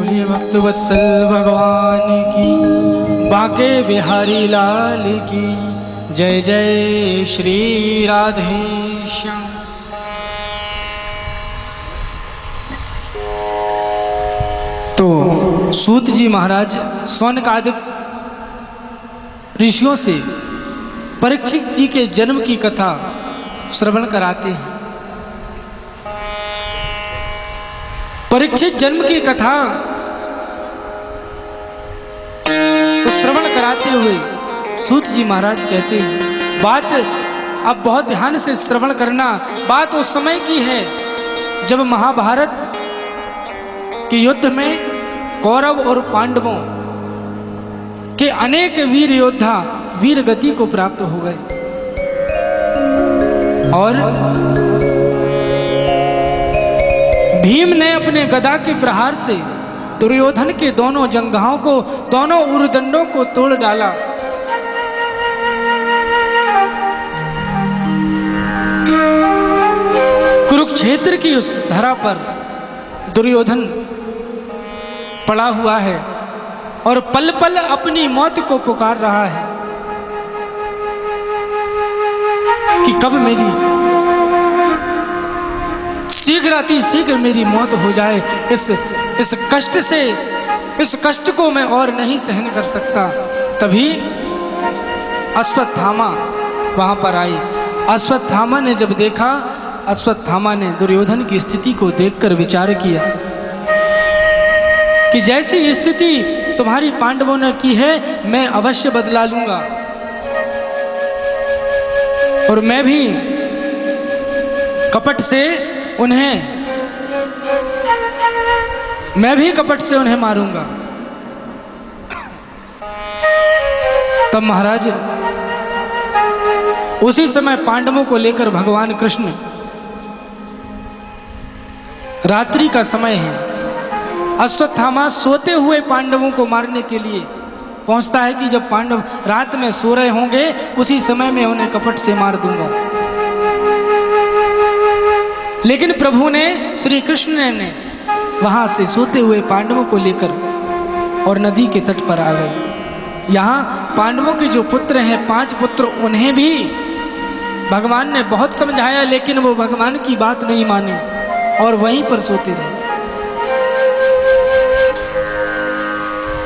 बोलिए भक्तवत्सल भगवान की, बाके बिहारी लाल की जय जय श्री राधे श्याम। तो सूत जी महाराज सौनकादिक ऋषियों से परीक्षित जी के जन्म की कथा श्रवण कराते हैं। परीक्षित जन्म की कथा तो श्रवण कराते हुए सूत जी महाराज कहते हैं, बात अब बहुत ध्यान से श्रवण करना। बात उस समय की है जब महाभारत के युद्ध में कौरव और पांडवों के अनेक वीर योद्धा वीर गति को प्राप्त हो गए और भीम ने अपने गदा के प्रहार से दुर्योधन के दोनों जंघाओं को, दोनों उरुदंडों को तोड़ डाला। कुरुक्षेत्र की उस धरा पर दुर्योधन पड़ा हुआ है और पल पल अपनी मौत को पुकार रहा है कि कब मेरी शीघ्र अति शीघ्र मेरी मौत हो जाए। इस कष्ट से, इस कष्ट को मैं और नहीं सहन कर सकता। तभी अश्वत्थामा वहां पर आई। अश्वत्थामा ने जब देखा, अश्वत्थामा ने दुर्योधन की स्थिति को देखकर विचार किया कि जैसी स्थिति तुम्हारी पांडवों ने की है मैं अवश्य बदला लूंगा और मैं भी कपट से उन्हें मारूंगा। तब महाराज उसी समय पांडवों को लेकर भगवान कृष्ण, रात्रि का समय है, अश्वत्थामा सोते हुए पांडवों को मारने के लिए पहुंचता है कि जब पांडव रात में सो रहे होंगे उसी समय में उन्हें कपट से मार दूंगा। लेकिन प्रभु ने, श्री कृष्ण ने वहां से सोते हुए पांडवों को लेकर और नदी के तट पर आ गए। यहाँ पांडवों के जो पुत्र हैं, 5 पुत्र, उन्हें भी भगवान ने बहुत समझाया लेकिन वो भगवान की बात नहीं माने और वहीं पर सोते रहे।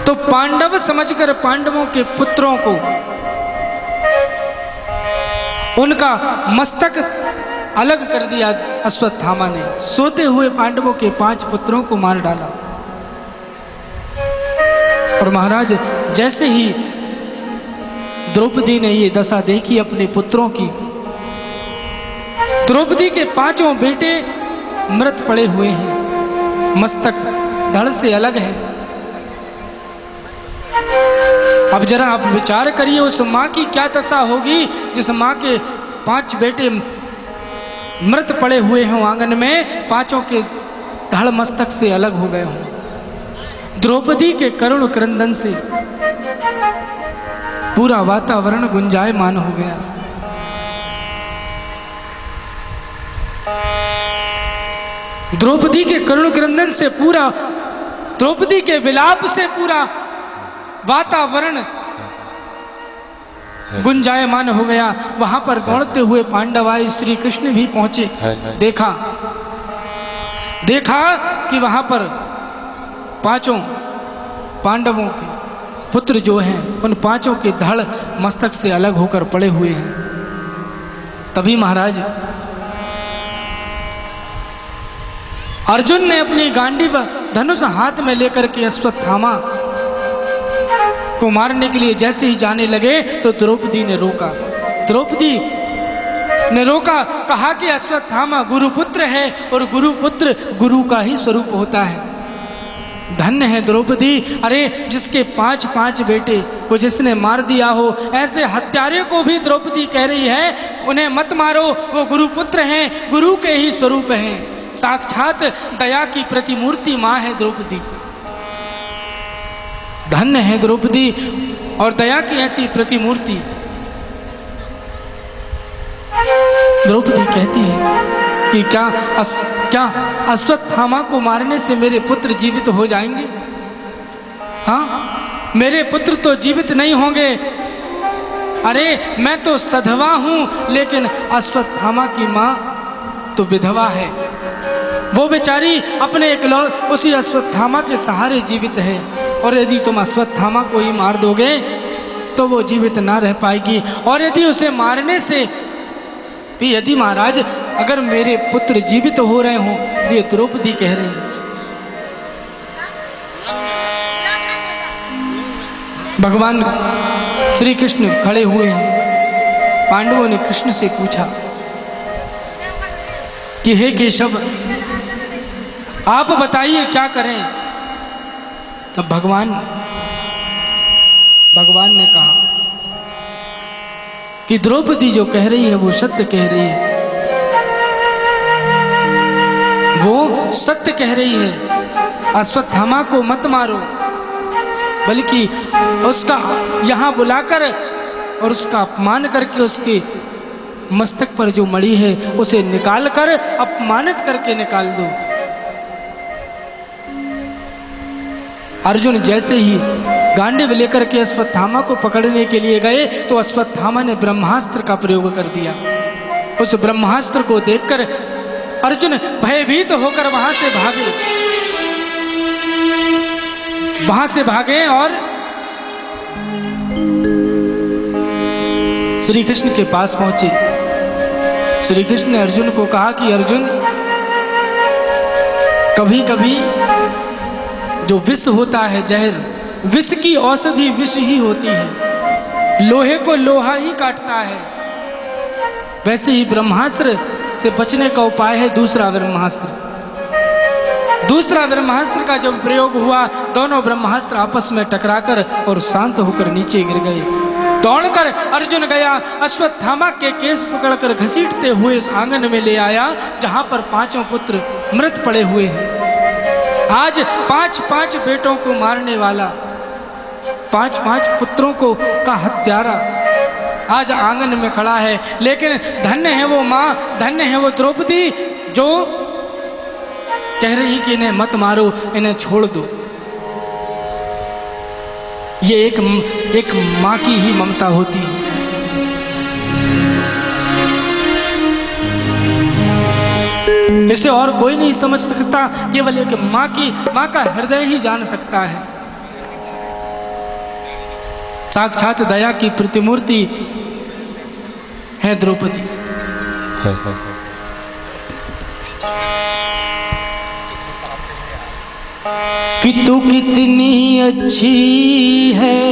तो पांडव समझकर पांडवों के पुत्रों को उनका मस्तक अलग कर दिया। अश्वत्थामा ने सोते हुए पांडवों के 5 पुत्रों को मार डाला। और महाराज जैसे ही द्रौपदी ने ये दशा देखी अपने पुत्रों की, द्रौपदी के 5 बेटे मृत पड़े हुए हैं, मस्तक धड़ से अलग है। अब जरा आप विचार करिए उस माँ की क्या दशा होगी जिस माँ के 5 बेटे मृत पड़े हुए हों आंगन में, 5 के धड़ मस्तक से अलग हो गए हों। द्रौपदी के करुण क्रंदन से पूरा वातावरण गुंजायमान हो गया। द्रौपदी के करुण क्रंदन से पूरा, द्रौपदी के विलाप से पूरा वातावरण गुंजायमान हो गया। वहां पर दौड़ते हुए पांडव आए, श्री कृष्ण भी पहुंचे। देखा कि वहां पर 5 पांडवों के पुत्र जो हैं उन 5 के धड़ मस्तक से अलग होकर पड़े हुए हैं। तभी महाराज अर्जुन ने अपनी गांडीव धनुष हाथ में लेकर के अश्वत्थामा को मारने के लिए जैसे ही जाने लगे तो द्रौपदी ने रोका। द्रौपदी ने रोका, कहा कि अश्वत्थामा गुरुपुत्र है और गुरुपुत्र गुरु का ही स्वरूप होता है। धन्य है द्रौपदी। अरे जिसके 5 बेटे को जिसने मार दिया हो, ऐसे हत्यारे को भी द्रौपदी कह रही है उन्हें मत मारो, वो गुरुपुत्र हैं, गुरु के ही स्वरूप हैं। साक्षात दया की प्रतिमूर्ति माँ है द्रौपदी। धन्य है द्रौपदी और दया की ऐसी प्रतिमूर्ति। द्रौपदी कहती है कि क्या अश्वत्थामा को मारने से मेरे पुत्र जीवित हो जाएंगे? हाँ, मेरे पुत्र तो जीवित नहीं होंगे। अरे मैं तो सधवा हूं, लेकिन अश्वत्थामा की मां तो विधवा है। वो बेचारी अपने उसी अश्वत्थामा के सहारे जीवित है, और यदि तुम अश्वत्थामा को ही मार दोगे तो वो जीवित ना रह पाएगी। और यदि उसे मारने से भी, यदि महाराज अगर मेरे पुत्र जीवित हो रहे हों, ये द्रौपदी कह रही है। भगवान श्री कृष्ण खड़े हुए हैं। पांडवों ने कृष्ण से पूछा कि हे केशव, आप बताइए क्या करें। तब भगवान ने कहा कि द्रौपदी जो कह रही है वो सत्य कह रही है, वो सत्य कह रही है। अश्वत्थामा को मत मारो, बल्कि उसका यहाँ बुलाकर और उसका अपमान करके उसके मस्तक पर जो मणि है उसे निकाल कर, अपमानित करके निकाल दो। अर्जुन जैसे ही गांडीव लेकर के अश्वत्थामा को पकड़ने के लिए गए तो अश्वत्थामा ने ब्रह्मास्त्र का प्रयोग कर दिया। उस ब्रह्मास्त्र को देखकर अर्जुन भयभीत होकर वहां से भागे और श्री कृष्ण के पास पहुंचे। श्री कृष्ण ने अर्जुन को कहा कि अर्जुन, कभी कभी जो विष होता है, जहर, विष की औषधि विष ही होती है। लोहे को लोहा ही काटता है। वैसे ही ब्रह्मास्त्र से बचने का उपाय है दूसरा ब्रह्मास्त्र। दूसरा ब्रह्मास्त्र का जब प्रयोग हुआ, दोनों ब्रह्मास्त्र आपस में टकराकर और शांत होकर नीचे गिर गए। दौड़कर अर्जुन गया, अश्वत्थामा के केस पकड़कर घसीटते हुए उस आंगन में ले आया जहां पर पांचों पुत्र मृत पड़े हुए हैं। आज 5-5 बेटों को मारने वाला, 5-5 पुत्रों को का हत्यारा आज आंगन में खड़ा है। लेकिन धन्य है वो माँ, धन्य है वो द्रौपदी जो कह रही कि इन्हें मत मारो, इन्हें छोड़ दो। ये एक माँ की ही ममता होती है। इसे और कोई नहीं समझ सकता, केवल एक माँ का हृदय ही जान सकता है। साक्षात दया की प्रतिमूर्ति है द्रौपदी। कि तू कितनी अच्छी है,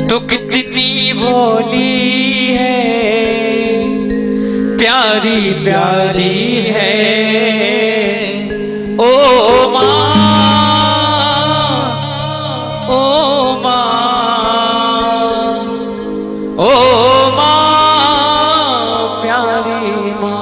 तू कितनी भोली है, प्यारी प्यारी है ओ माँ, ओ माँ, ओ माँ, प्यारी माँ।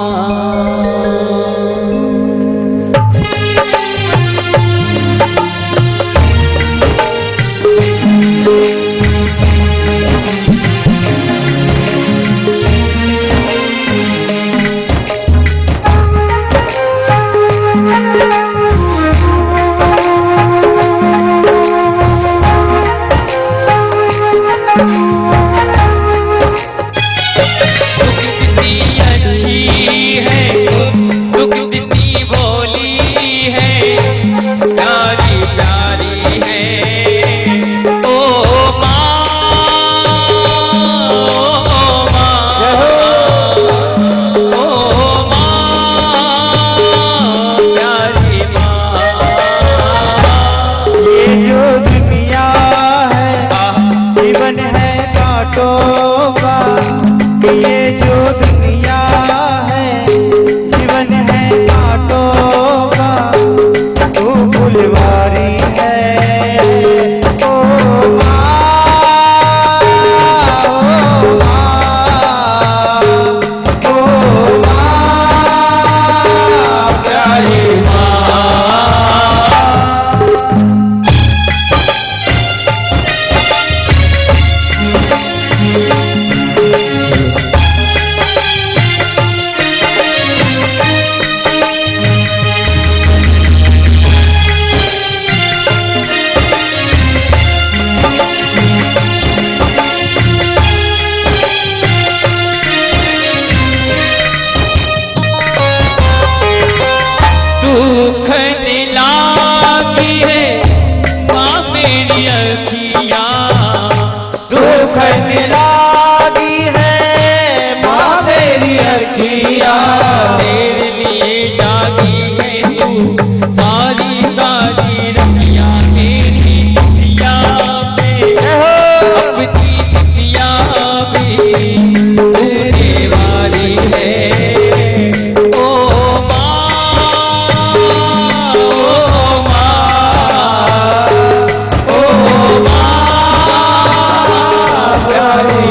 लागी है माँ मेरी अखियाँ, दुख में लागी है माँ मेरी अखियाँ, तेरे लिए जागी है तू सारी सारी रतियाँ, मेरी दुनिया में अपनी दुनिया में तूने वारी है। ओ माँ, ओ माँ, ओ माँ, प्यारी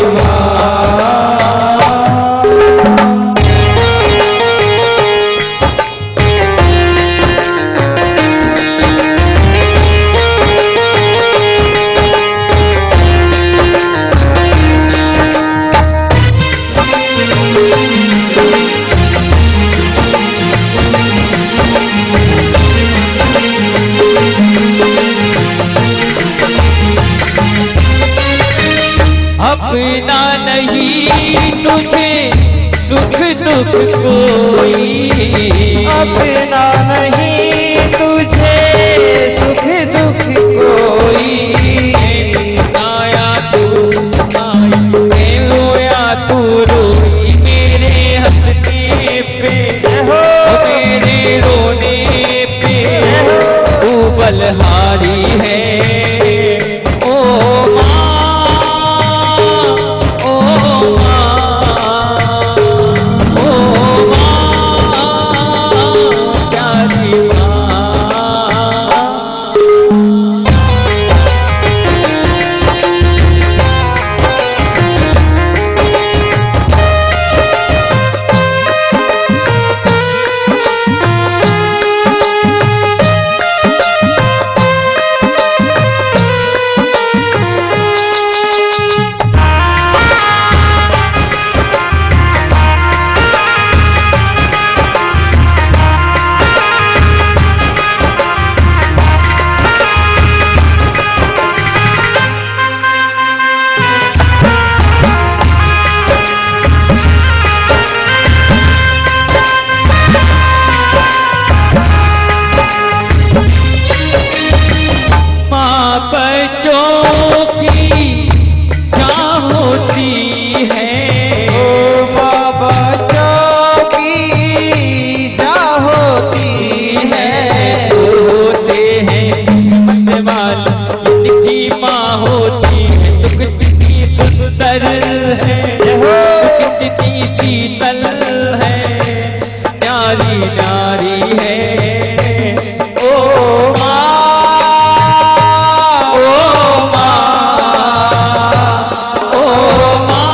अपना नहीं तुझे सुख दुख कोई, अपना नहीं तुझे सुख दुख कोई, आया तू सुनाई, मैं रोया तू रोई, मेरे हंसने पे मेरे रोने पे तू बलहारी है। ओ माँ, ओ माँ, ओ माँ, प्यारी माँ। माँ बच्चों की क्या होती है, ओ बाबा चौकी जा होती है, होते हैं सवाल जिनकी माँ होती है, तो कितनी सुंदर है, तो कितनी शीतल है, प्यारी प्यारी है। ओ माँ, ओ माँ, ओ माँ,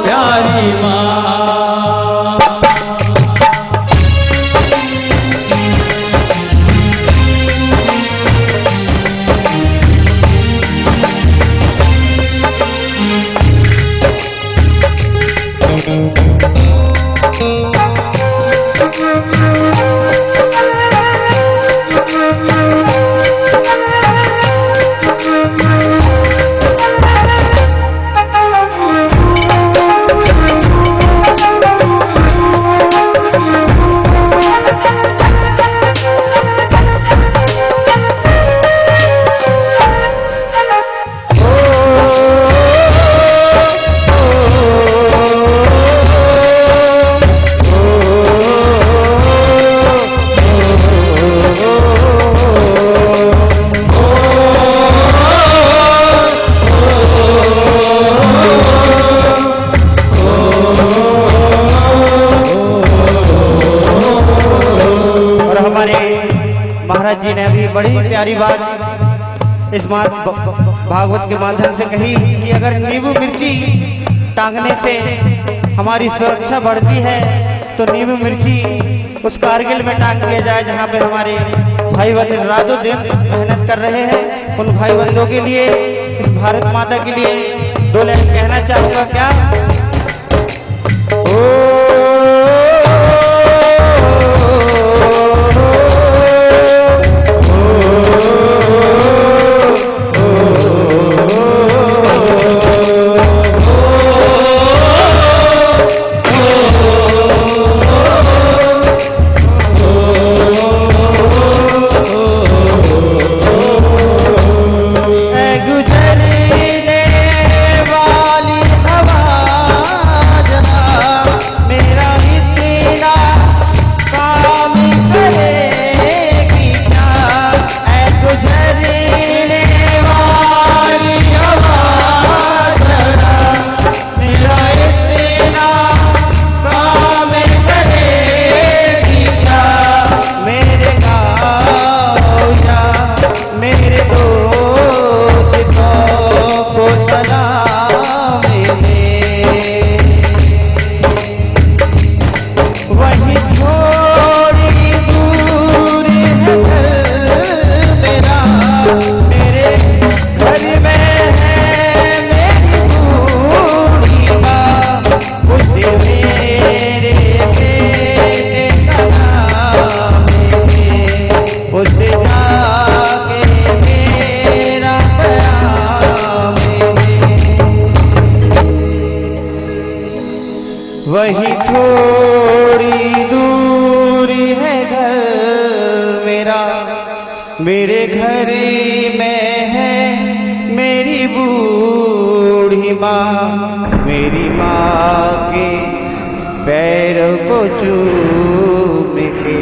प्यारी माँ। महाराज जी ने अभी बड़ी प्यारी बात इस भागवत के माध्यम से कही कि अगर नींबू मिर्ची टांगने से हमारी सुरक्षा बढ़ती है तो नींबू मिर्ची उस कारगिल में टांग दिया जाए जहाँ पे हमारे भाई बंधु रातों दिन मेहनत कर रहे हैं। उन भाई बंधुओं के लिए, इस भारत माता के लिए दो लाइन कहना चाहूँगा। क्या मेरे घर में है मेरी बूढ़ी माँ, मेरी माँ के पैरों को चूम के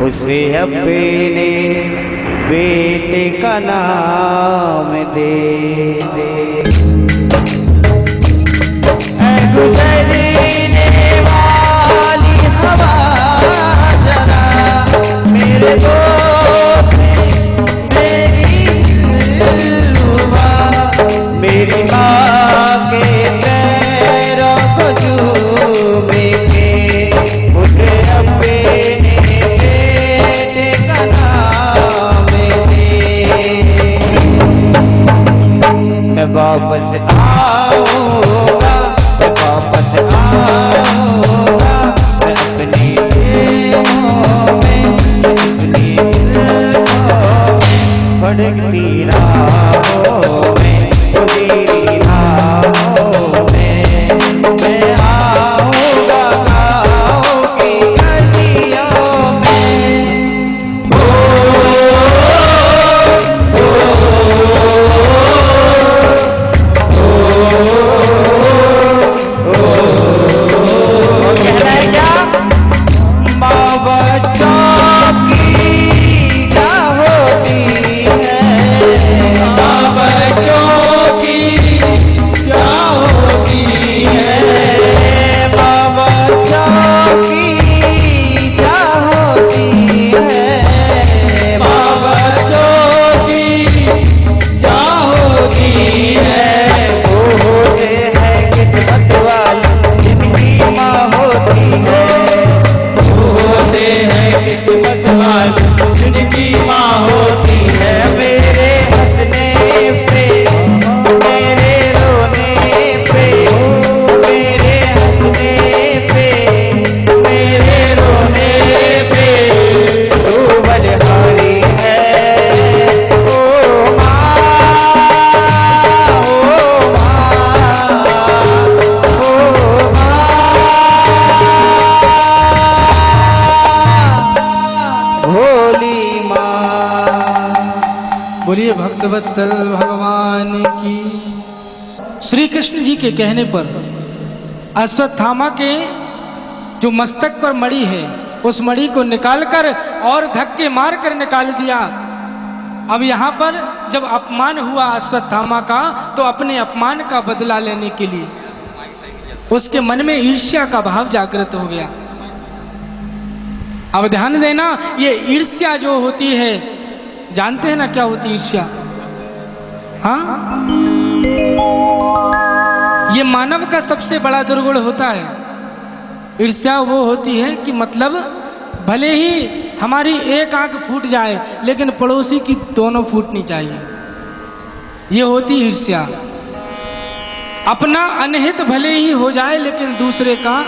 उसे अपने बेटे का नाम दे दे। गुजरने वाली हवा जरा मेरे दोस्त मेरी दिलरुबा, मेरी माँ के पैरों को चूम के उसे अपने बेटे का नाम दे। मैं वापस आऊँगा, मैं वापस आऊँगा, मैं अपनी दिलों में, अपनी दिलों में भटकती राहों में, खुली राहों में मैं आऊँगा गाँव की गलियों में। जिनकी माँ होती है मेरे हंसने पे, मेरे रोने पे, मेरे हंसने पे, मेरे रोने पे तू बलिहारी है। ओ माँ, ओ माँ, ओ भोली माँ। बोलिए भक्तवत्सल भगवान की। श्री कृष्ण जी के कहने पर अश्वत्थामा के जो मस्तक पर मणि है उस मणि को निकालकर और धक्के मार कर निकाल दिया। अब यहाँ पर जब अपमान हुआ अश्वत्थामा का तो अपने अपमान का बदला लेने के लिए उसके मन में ईर्ष्या का भाव जागृत हो गया। अब ध्यान देना, ये ईर्ष्या जो होती है, जानते हैं ना क्या होती है ईर्ष्या? हाँ, ये मानव का सबसे बड़ा दुर्गुण होता है। ईर्ष्या वो होती है कि मतलब भले ही हमारी एक आंख फूट जाए लेकिन पड़ोसी की दोनों फूटनी चाहिए, ये होती ईर्ष्या। अपना अनहित भले ही हो जाए लेकिन दूसरे का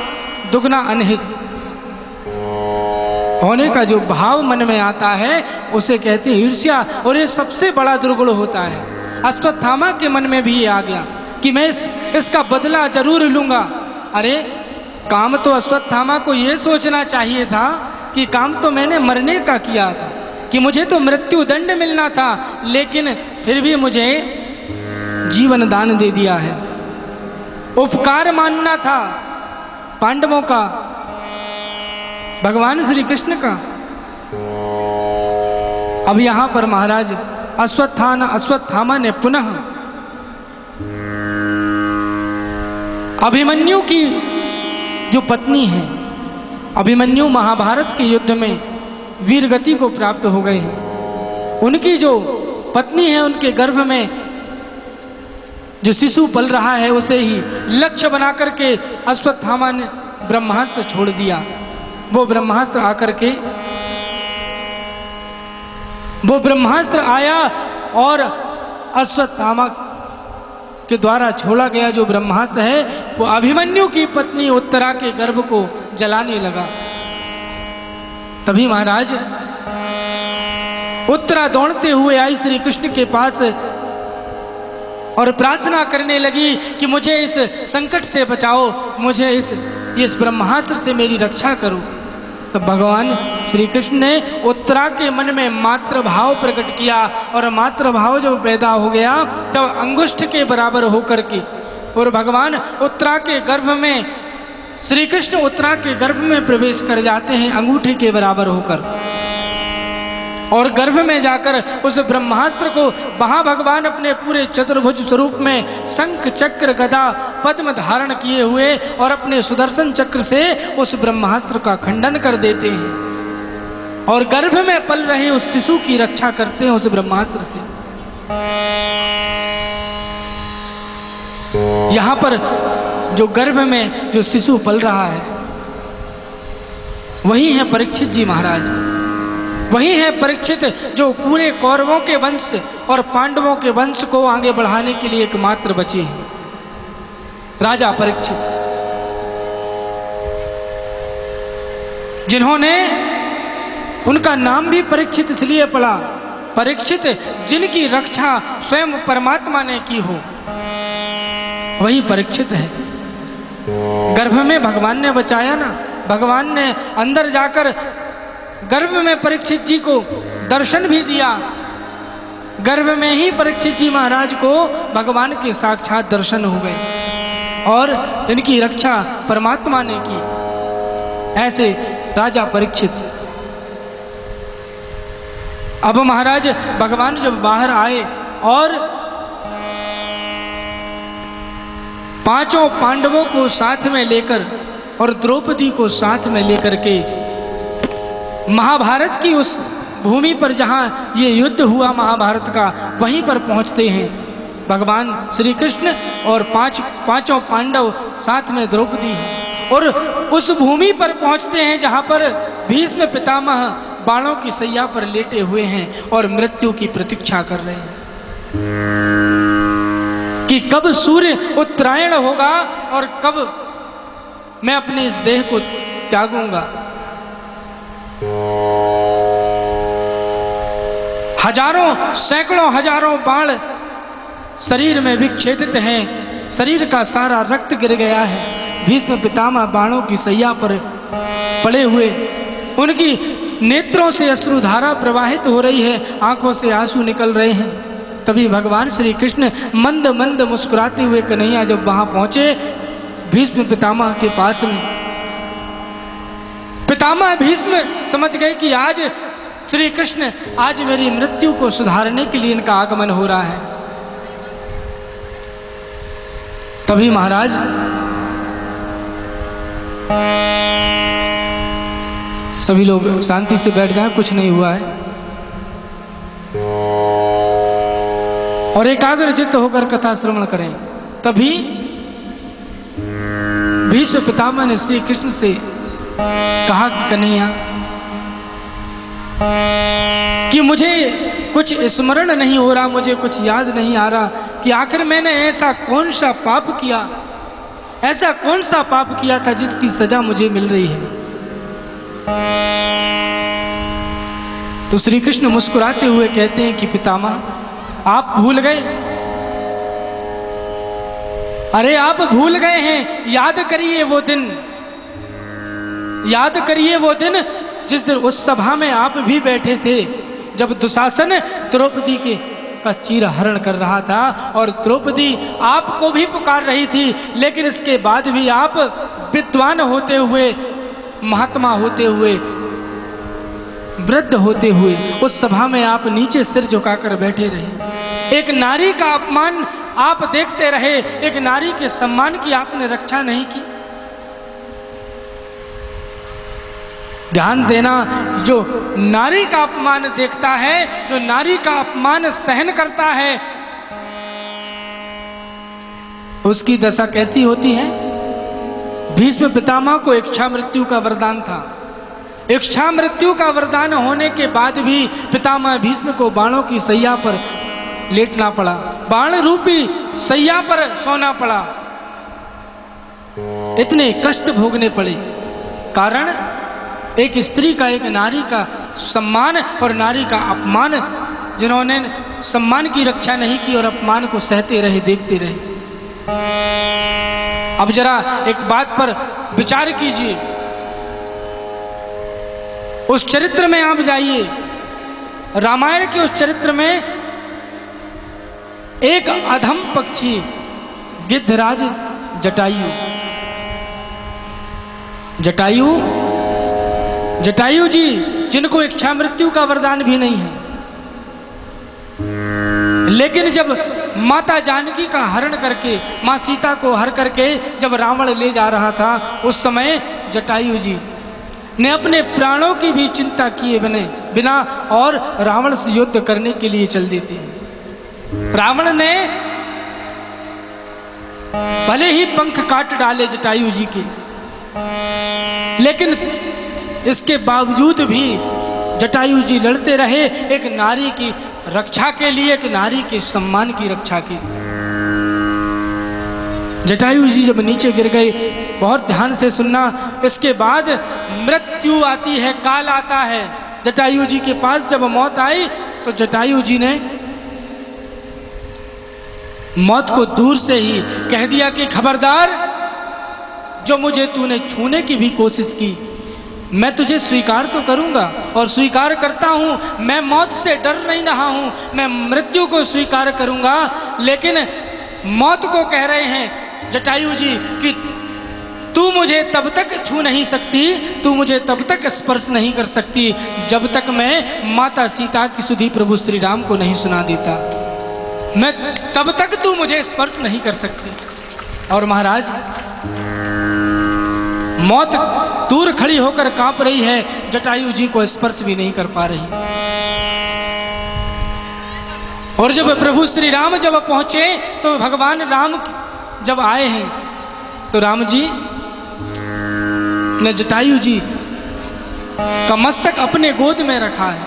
दुगना अनहित होने का जो भाव मन में आता है उसे कहते हैं ईर्ष्या, और ये सबसे बड़ा दुर्गुण होता है। अश्वत्थामा के मन में भी ये आ गया कि मैं इसका बदला जरूर लूंगा। अरे काम तो अश्वत्थामा को ये सोचना चाहिए था कि काम तो मैंने मरने का किया था, कि मुझे तो मृत्यु दंड मिलना था, लेकिन फिर भी मुझे जीवन दान दे दिया है। उपकार मानना था पांडवों का, भगवान श्री कृष्ण का। अब यहां पर महाराज अश्वत्थामा ने पुनः अभिमन्यु की जो पत्नी है, अभिमन्यु महाभारत के युद्ध में वीर गति को प्राप्त हो गए हैं। उनकी जो पत्नी है उनके गर्भ में जो शिशु पल रहा है उसे ही लक्ष्य बना करके अश्वत्थामा ने ब्रह्मास्त्र छोड़ दिया। वो ब्रह्मास्त्र आकर के वो ब्रह्मास्त्र आया और अश्वत्थामा के द्वारा छोड़ा गया जो ब्रह्मास्त्र है वो अभिमन्यु की पत्नी उत्तरा के गर्भ को जलाने लगा। तभी महाराज उत्तरा दौड़ते हुए आई श्री कृष्ण के पास और प्रार्थना करने लगी कि मुझे इस संकट से बचाओ, मुझे इस ब्रह्मास्त्र से मेरी रक्षा करो। तो भगवान श्री कृष्ण ने उत्तरा के मन में मातृ भाव प्रकट किया, और मातृ भाव जब पैदा हो गया तब अंगुष्ठ के बराबर होकर के, और भगवान उत्तरा के गर्भ में, श्री कृष्ण उत्तरा के गर्भ में प्रवेश कर जाते हैं अंगूठे के बराबर होकर, और गर्भ में जाकर उस ब्रह्मास्त्र को वहाँ भगवान अपने पूरे चतुर्भुज स्वरूप में शंख चक्र गदा पद्म धारण किए हुए और अपने सुदर्शन चक्र से उस ब्रह्मास्त्र का खंडन कर देते हैं, और गर्भ में पल रहे उस शिशु की रक्षा करते हैं उस ब्रह्मास्त्र से। यहाँ पर जो गर्भ में जो शिशु पल रहा है वही है परीक्षित जी महाराज। वही है परीक्षित जो पूरे कौरवों के वंश और पांडवों के वंश को आगे बढ़ाने के लिए एकमात्र बचे हैं, राजा परीक्षित, जिन्होंने, उनका नाम भी परीक्षित इसलिए पड़ा, परीक्षित जिनकी रक्षा स्वयं परमात्मा ने की हो, वही परीक्षित है। गर्भ में भगवान ने बचाया ना, भगवान ने अंदर जाकर गर्भ में परीक्षित जी को दर्शन भी दिया। गर्भ में ही परीक्षित जी महाराज को भगवान के साक्षात दर्शन हो गए और इनकी रक्षा परमात्मा ने की। ऐसे राजा परीक्षित। अब महाराज भगवान जब बाहर आए और पांचों पांडवों को साथ में लेकर और द्रौपदी को साथ में लेकर के महाभारत की उस भूमि पर जहाँ ये युद्ध हुआ महाभारत का, वहीं पर पहुँचते हैं भगवान श्री कृष्ण और पांचों पांडव साथ में द्रौपदी हैं, और उस भूमि पर पहुँचते हैं जहाँ पर भीष्म पितामह बाणों की सैया पर लेटे हुए हैं और मृत्यु की प्रतीक्षा कर रहे हैं कि कब सूर्य उत्तरायण होगा और कब मैं अपने इस देह को त्यागूंगा। हजारों सैकड़ों हजारों बाण शरीर में विक्षेपित हैं, शरीर का सारा रक्त गिर गया है। भीष्म पितामह बाणों की सैया पर पड़े हुए, उनकी नेत्रों से अश्रुधारा प्रवाहित हो रही है, आंखों से आंसू निकल रहे हैं। तभी भगवान श्री कृष्ण मंद मंद मुस्कुराते हुए कन्हैया जब वहां पहुंचे भीष्म पितामह के पास में, पितामह भीष्म समझ गए कि आज श्री कृष्ण, आज मेरी मृत्यु को सुधारने के लिए इनका आगमन हो रहा है। तभी महाराज सभी लोग शांति से बैठ जाएं, कुछ नहीं हुआ है, और एकाग्रचित्त होकर कथा श्रवण करें। तभी भीष्म पितामह ने श्री कृष्ण से कहा कि कन्हैया, कि मुझे कुछ स्मरण नहीं हो रहा, मुझे कुछ याद नहीं आ रहा कि आखिर मैंने ऐसा कौन सा पाप किया, ऐसा कौन सा पाप किया था जिसकी सजा मुझे मिल रही है। तो श्री कृष्ण मुस्कुराते हुए कहते हैं कि पितामह, आप भूल गए, अरे आप भूल गए हैं, याद करिए वो दिन, याद करिए वो दिन जिस दिन उस सभा में आप भी बैठे थे जब दुशासन द्रौपदी का चीरहरण कर रहा था और द्रौपदी आपको भी पुकार रही थी, लेकिन इसके बाद भी आप विद्वान होते हुए, महात्मा होते हुए, वृद्ध होते हुए उस सभा में आप नीचे सिर झुकाकर बैठे रहे। एक नारी का अपमान आप देखते रहे, एक नारी के सम्मान की आपने रक्षा नहीं की। ध्यान देना, जो नारी का अपमान देखता है, जो नारी का अपमान सहन करता है, उसकी दशा कैसी होती है। भीष्म पितामह को इच्छा मृत्यु का वरदान था। इच्छा मृत्यु का वरदान होने के बाद भी पितामह भीष्म को बाणों की सैया पर लेटना पड़ा, बाण रूपी सैया पर सोना पड़ा, इतने कष्ट भोगने पड़े। कारण एक स्त्री का, एक नारी का सम्मान और नारी का अपमान, जिन्होंने सम्मान की रक्षा नहीं की और अपमान को सहते रहे, देखते रहे। अब जरा एक बात पर विचार कीजिए, उस चरित्र में आप जाइए, रामायण के उस चरित्र में एक अधम पक्षी गिद्धराज जटायु, जटायु जटायु जी जिनको इच्छा मृत्यु का वरदान भी नहीं है, लेकिन जब माता जानकी का हरण करके मां सीता को हर करके जब रावण ले जा रहा था, उस समय जटायु जी ने अपने प्राणों की भी चिंता किए बिना और रावण से युद्ध करने के लिए चल देते हैं। रावण ने भले ही पंख काट डाले जटायु जी के, लेकिन इसके बावजूद भी जटायु जी लड़ते रहे एक नारी की रक्षा के लिए, एक नारी के सम्मान की रक्षा के लिए। जटायु जी जब नीचे गिर गए, बहुत ध्यान से सुनना, इसके बाद मृत्यु आती है, काल आता है। जटायु जी के पास जब मौत आई तो जटायु जी ने मौत को दूर से ही कह दिया कि खबरदार, जो मुझे तूने छूने की भी कोशिश की, मैं तुझे स्वीकार तो करूंगा और स्वीकार करता हूं, मैं मौत से डर नहीं रहा हूं, मैं मृत्यु को स्वीकार करूंगा। लेकिन मौत को कह रहे हैं जटायु जी कि तू मुझे तब तक छू नहीं सकती, तू मुझे तब तक स्पर्श नहीं कर सकती जब तक मैं माता सीता की सुधी प्रभु श्री राम को नहीं सुना देता, मैं तब तक तू मुझे स्पर्श नहीं कर सकती। और महाराज, मौत दूर खड़ी होकर कांप रही है, जटायु जी को स्पर्श भी नहीं कर पा रही। और जब प्रभु श्री राम जब पहुंचे तो भगवान राम जब आए हैं तो राम जी ने जटायु जी का मस्तक अपने गोद में रखा है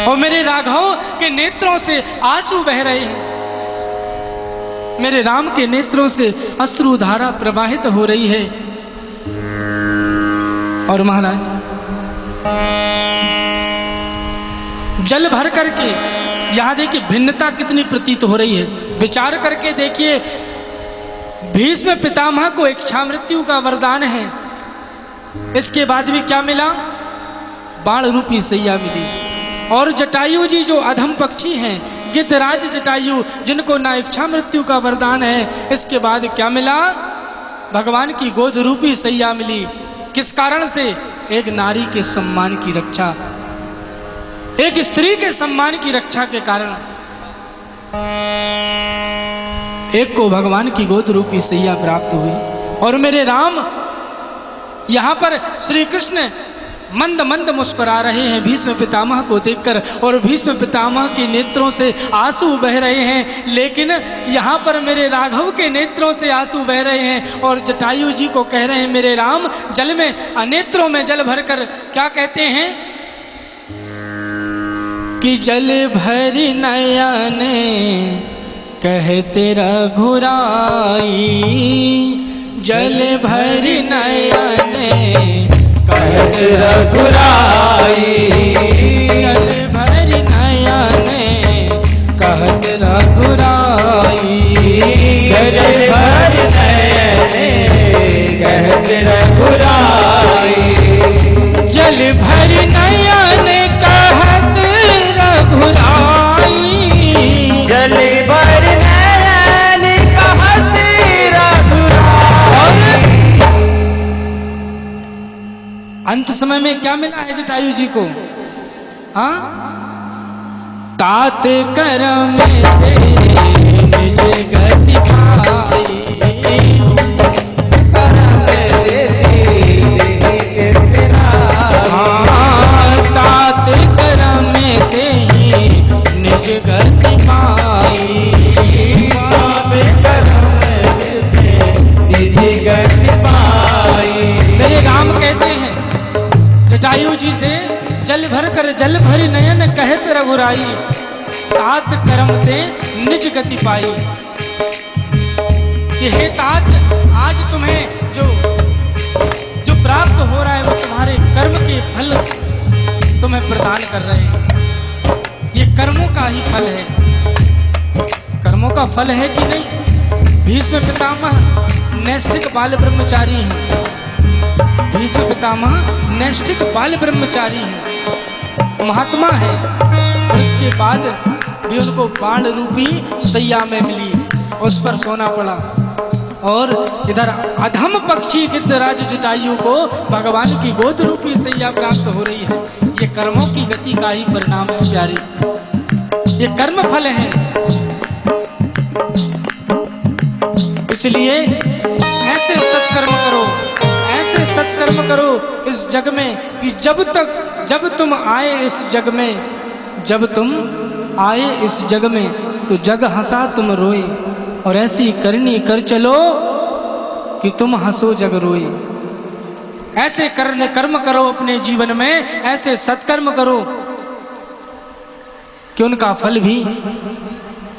और मेरे राघव के नेत्रों से आंसू बह रहे हैं, मेरे राम के नेत्रों से अश्रुधारा प्रवाहित हो रही है। और महाराज, जल भर करके यहां देखिए भिन्नता कितनी प्रतीत हो रही है। विचार करके देखिए, भीष्म पितामह को इच्छा मृत्यु का वरदान है, इसके बाद भी क्या मिला? बाण रूपी सैया मिली। और जटायु जी जो अधम पक्षी हैं, गिद्धराज जटायु, जिनको ना इच्छा मृत्यु का वरदान है, इसके बाद क्या मिला? भगवान की गोद रूपी सैया मिली। किस कारण से? एक नारी के सम्मान की रक्षा, एक स्त्री के सम्मान की रक्षा के कारण एक को भगवान की गोद रूपी सैया प्राप्त हुई। और मेरे राम, यहां पर श्री कृष्ण मंद मंद मुस्कुरा रहे हैं भीष्म पितामह को देखकर, और भीष्म पितामह के नेत्रों से आंसू बह रहे हैं। लेकिन यहाँ पर मेरे राघव के नेत्रों से आंसू बह रहे हैं और जटायु जी को कह रहे हैं मेरे राम, जल में नेत्रों में जल भरकर क्या कहते हैं कि जल भरी नयन कहते रघुराई, जल भरी नयन कहत रघुराई, जल भरी नयन कहत रघुराई, जल भरि नयन कहत रघुराई, जल भरी नयन कहत रघुराई, जल भरि नयन कहत रघुराई। अंत समय में क्या मिला है जटायु जी को? हाँ, तात करम निज गति पाई, हाँ, तात करम निज गति पाई, मेरे राम कहते हैं जटायु जी से, जल भर कर जल भरी नयन कहत रघुराई, तात करम ते निज गति पाई। कि हे तात, आज तुम्हें जो प्राप्त हो रहा है वो तुम्हारे कर्म के फल तुम्हें प्रदान कर रहे हैं। ये कर्मों का ही फल है, कर्मों का फल है कि नहीं? भीष्म पितामह नैष्ठिक बाल ब्रह्मचारी हैं, भीष्म पितामह नैष्ठिक बाल ब्रह्मचारी हैं, महात्मा हैं, और इसके बाद भी उनको बाण रूपी सैया में मिली, उस पर सोना पड़ा। और इधर अधम पक्षी गिद्धराज जटायु को भगवान की गोद रूपी सैया प्राप्त हो रही है। ये कर्मों की गति का ही परिणाम है प्यारे, ये कर्म फल है। इसलिए ऐसे सत्कर्म करो, ऐसे सत्कर्म करो इस जग में कि जब तुम आए इस जग में, जब तुम आए इस जग में तो जग हंसा तुम रोए, और ऐसी करनी कर चलो कि तुम हंसो जग रोए। ऐसे कर्म करो अपने जीवन में, ऐसे सत्कर्म करो कि उनका फल भी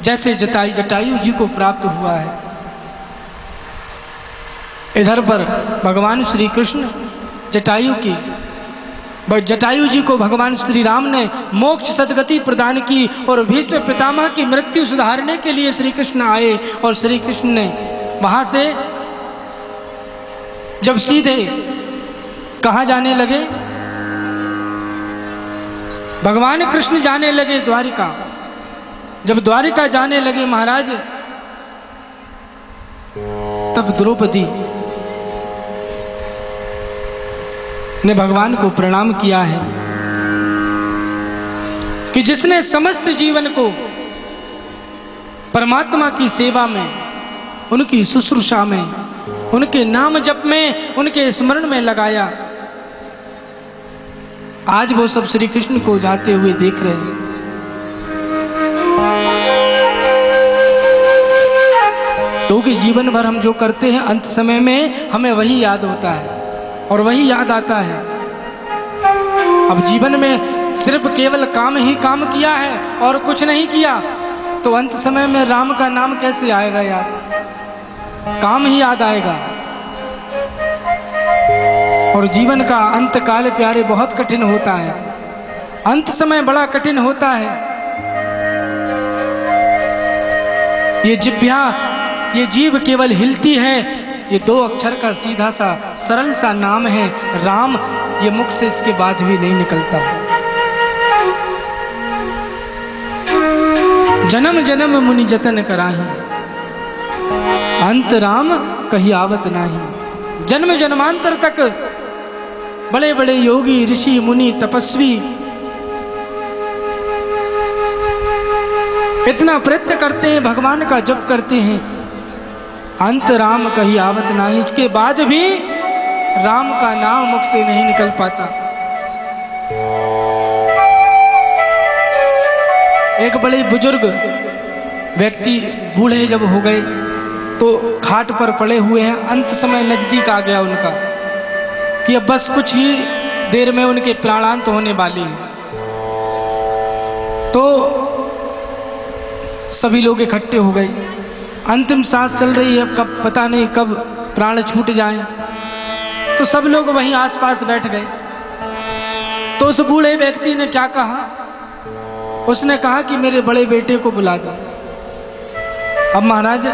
जैसे जटायु जी को प्राप्त हुआ है। इधर पर भगवान श्री कृष्ण जटायु जी को भगवान श्री राम ने मोक्ष सद्गति प्रदान की, और भीष्म पितामह की मृत्यु सुधारने के लिए श्री कृष्ण आए। और श्री कृष्ण ने वहां से जब सीधे कहाँ जाने लगे, भगवान कृष्ण जाने लगे द्वारिका। जब द्वारिका जाने लगे महाराज, तब द्रौपदी ने भगवान को प्रणाम किया है कि जिसने समस्त जीवन को परमात्मा की सेवा में, उनकी शुश्रूषा में, उनके नाम जप में, उनके स्मरण में लगाया, आज वो सब श्री कृष्ण को जाते हुए देख रहे हैं। तो कि जीवन भर हम जो करते हैं अंत समय में हमें वही याद होता है और वही याद आता है। अब जीवन में सिर्फ केवल काम ही काम किया है और कुछ नहीं किया, तो अंत समय में राम का नाम कैसे आएगा याद? काम ही याद आएगा। और जीवन का अंत काल प्यारे बहुत कठिन होता है, अंत समय बड़ा कठिन होता है। ये जीभ केवल हिलती है, ये 2 अक्षर का सीधा सा सरल सा नाम है राम, ये मुख से इसके बाद भी नहीं निकलता। जन्म जन्म मुनि जतन कराही, अंत राम कही आवत नाही। जन्म जन्मांतर तक बड़े बड़े योगी ऋषि मुनि तपस्वी इतना प्रयत्न करते हैं, भगवान का जप करते हैं, अंत राम कही आवत नहीं, इसके बाद भी राम का नाम मुख से नहीं निकल पाता। एक बड़े बुजुर्ग व्यक्ति बूढ़े जब हो गए तो खाट पर पड़े हुए हैं, अंत समय नजदीक आ गया उनका कि अब बस कुछ ही देर में उनके प्राणांत होने वाले हैं। तो सभी लोग इकट्ठे हो गए, अंतिम सांस चल रही है, कब पता नहीं कब प्राण छूट जाएं। तो सब लोग वहीं आसपास बैठ गए। तो उस बूढ़े व्यक्ति ने क्या कहा, उसने कहा कि मेरे बड़े बेटे को बुला दो। अब महाराज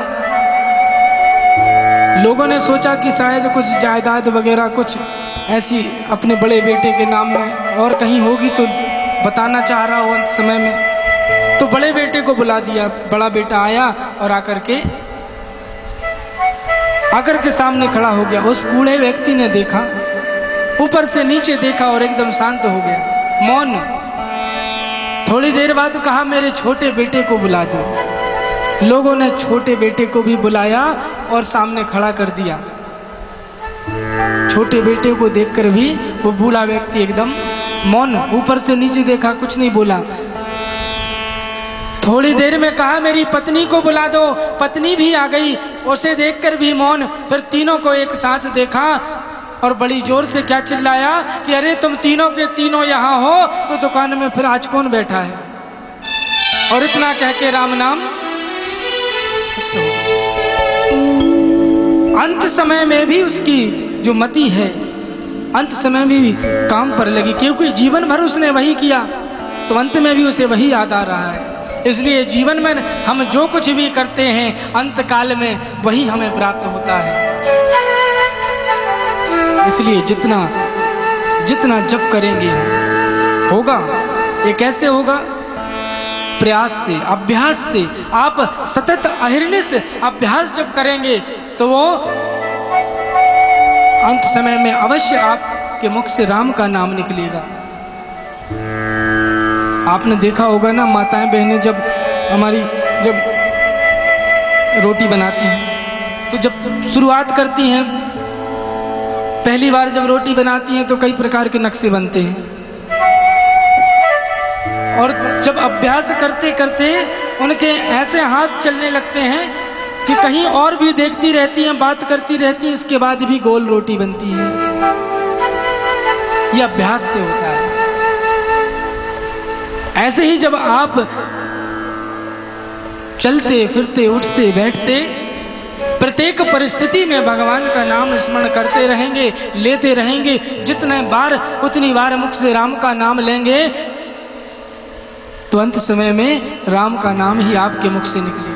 लोगों ने सोचा कि शायद कुछ जायदाद वगैरह कुछ ऐसी अपने बड़े बेटे के नाम में और कहीं होगी तो बताना चाह रहा हो अंत समय में। तो बड़े बेटे को बुला दिया। बड़ा बेटा आया और आकर के सामने खड़ा हो गया। उस बूढ़े व्यक्ति ने देखा, ऊपर से नीचे देखा और एकदम शांत हो गया, मौन। थोड़ी देर बाद कहा मेरे छोटे बेटे को बुला दो। लोगों ने छोटे बेटे को भी बुलाया और सामने खड़ा कर दिया। छोटे बेटे को देखकर भी वो बूढ़ा व्यक्ति एकदम मौन, ऊपर से नीचे देखा, कुछ नहीं बोला। थोड़ी देर में कहा मेरी पत्नी को बुला दो। पत्नी भी आ गई, उसे देखकर भी मौन। फिर तीनों को एक साथ देखा और बड़ी जोर से क्या चिल्लाया कि अरे तुम तीनों के तीनों यहाँ हो तो दुकान में फिर आज कौन बैठा है? और इतना कह के राम नाम। अंत समय में भी उसकी जो मति है अंत समय में भी काम पर लगी, क्योंकि जीवन भर उसने वही किया, तो अंत में भी उसे वही याद आ रहा है। इसलिए जीवन में हम जो कुछ भी करते हैं अंत काल में वही हमें प्राप्त होता है। इसलिए जितना जितना जप करेंगे होगा। ये कैसे होगा? प्रयास से, अभ्यास से। आप सतत अहिर्निश अभ्यास जब करेंगे तो वो अंत समय में अवश्य आपके मुख से राम का नाम निकलेगा। आपने देखा होगा ना, माताएं बहनें जब हमारी रोटी बनाती हैं तो जब शुरुआत करती हैं, पहली बार जब रोटी बनाती हैं तो कई प्रकार के नक्शे बनते हैं, और जब अभ्यास करते करते उनके ऐसे हाथ चलने लगते हैं कि कहीं और भी देखती रहती हैं, बात करती रहती हैं, इसके बाद भी गोल रोटी बनती है। यह अभ्यास से होता है। ऐसे ही जब आप चलते फिरते उठते बैठते प्रत्येक परिस्थिति में भगवान का नाम स्मरण करते रहेंगे, लेते रहेंगे, जितने बार उतनी बार मुख से राम का नाम लेंगे तो अंत समय में राम का नाम ही आपके मुख से निकलेगा।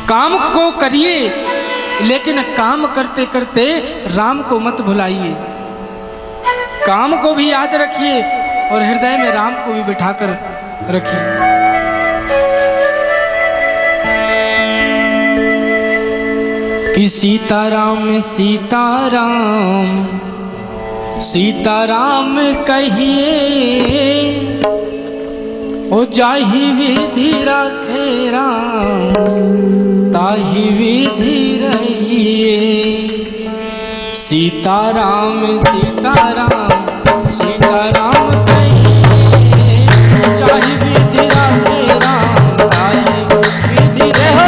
काम को करिए, लेकिन काम करते करते राम को मत भुलाइए। काम को भी याद रखिए और हृदय में राम को भी बिठाकर रखिए। कि सीताराम सीताराम सीताराम कहिए, ओ जाहि विधि रखे राम ताहि विधि रहिए। सीताराम सीताराम सीताराम कहिए, जाहि विधि रखे राम ताहि विधि रहिए।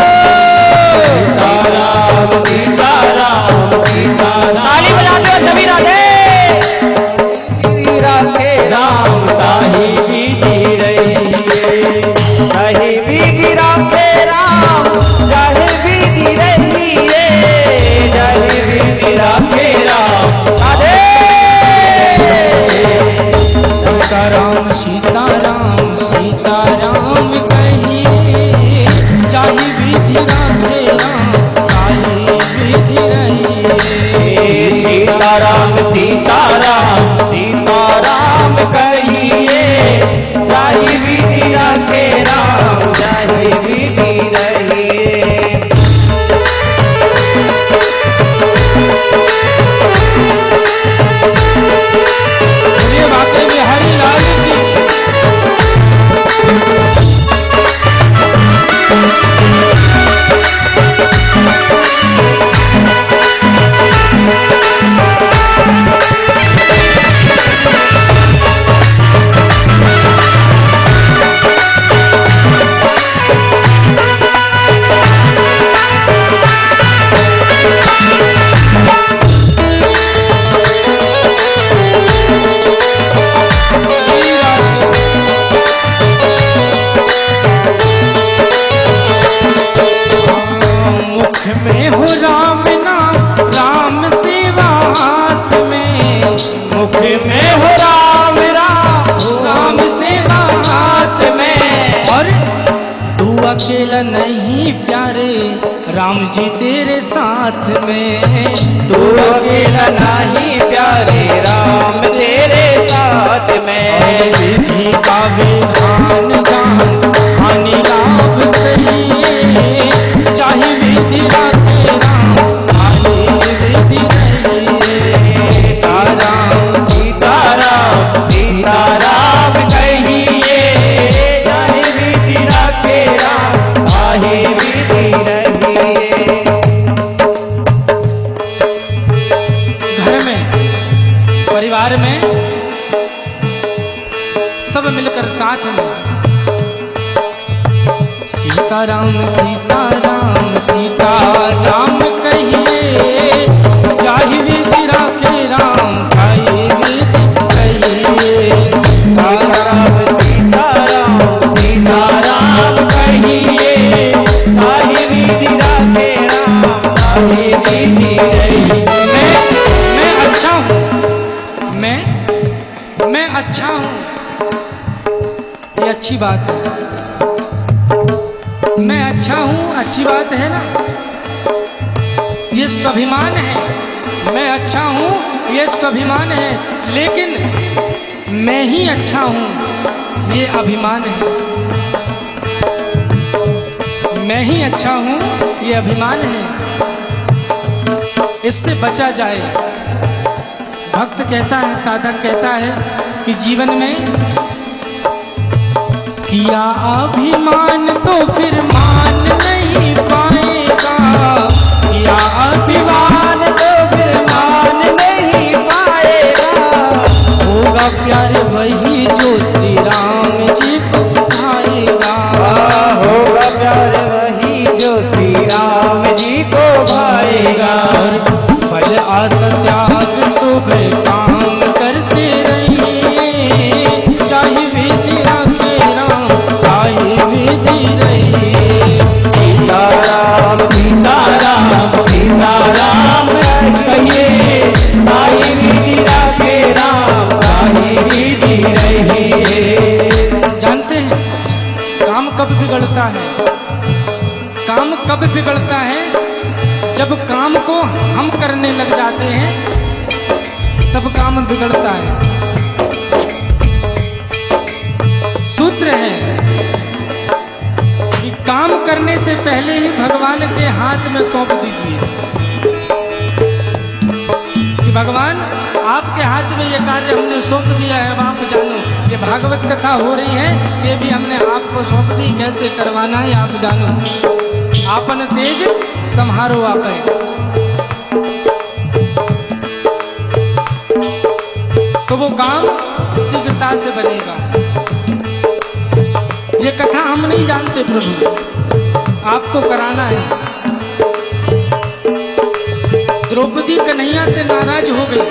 सीताराम सीताराम सीताराम, ताली बजाते हो सभी राधे। राधे राम ताहि विधि रहिए, चाहे विधि राखे राम, चाहे विधि रहिए, चाहे विधि राखे राम। राधे सीताराम सीताराम सीताराम कहिए, जाहि विधि राखे राम ताहि विधि रहिए। सीताराम सीताराम सीताराम कहिए, जाहि विधि रखे राम जाहि विधि रहिए। ये बातें बिहारी लाल की। में हो राम नाम, राम सेवा हाथ में। मुख में हो राम राम, राम सेवा हाथ में। और तू अकेला नहीं प्यारे, राम जी तेरे साथ में। तू अकेला नहीं प्यारे, राम तेरे साथ में। विधि का विधान गान, हानि लाभ सही, चाहे विधि राखे राम ताहि विधि रहिए। सीताराम सीताराम सीताराम कहिए, जाहि विधि रखे राम ताहि विधि रहिए। घर में, परिवार में सब मिलकर साथ में सीताराम सीताराम सीताराम कहिए, जाहि विधि राखे राम ताहि विधि रहिए। सीताराम सीताराम सीताराम कहिए, ताहि विधि रखे राम ताहि विधि रहिए। मैं अच्छा हूँ, मैं अच्छा हूँ, ये अच्छी बात है। मैं अच्छा हूँ, अच्छी बात है ना। ये स्वाभिमान है, मैं अच्छा हूँ ये स्वाभिमान है, लेकिन मैं ही अच्छा हूँ ये अभिमान है। मैं ही अच्छा हूँ ये अभिमान है, इससे बचा जाए। भक्त कहता है, साधक कहता है कि जीवन में किया अभिमान तो फिर मान नहीं पाएगा, किया अभिमान तो फिर मान नहीं पाएगा। होगा प्यार वही जो श्री राम जी को भाएगा, होगा प्यार वही जो श्री राम जी को भाएगा। और फल आशा त्याग सुबह काम करते रहिए, चाहे विधि राखे राम चाहे विधि रहिए। सीताराम सीताराम सीताराम कहिए, साई विधि राखे राम साई विधि रहिए। जानते हैं काम कब बिगड़ता है? काम कब बिगड़ता है? जब काम को हम करने लग जाते हैं तब काम बिगड़ता है। सूत्र है कि काम करने से पहले ही भगवान के हाथ में सौंप दीजिए कि भगवान आपके हाथ में ये कार्य हमने सौंप दिया है, अब आप जानो। ये भागवत कथा हो रही है, ये भी हमने आपको सौंप दी, कैसे करवाना है आप जानो। आपन तेज संहारो आपे। तो वो काम शीघ्रता से बनेगा। ये कथा हम नहीं जानते प्रभु, आपको कराना है। द्रौपदी कन्हैया से नाराज हो गई।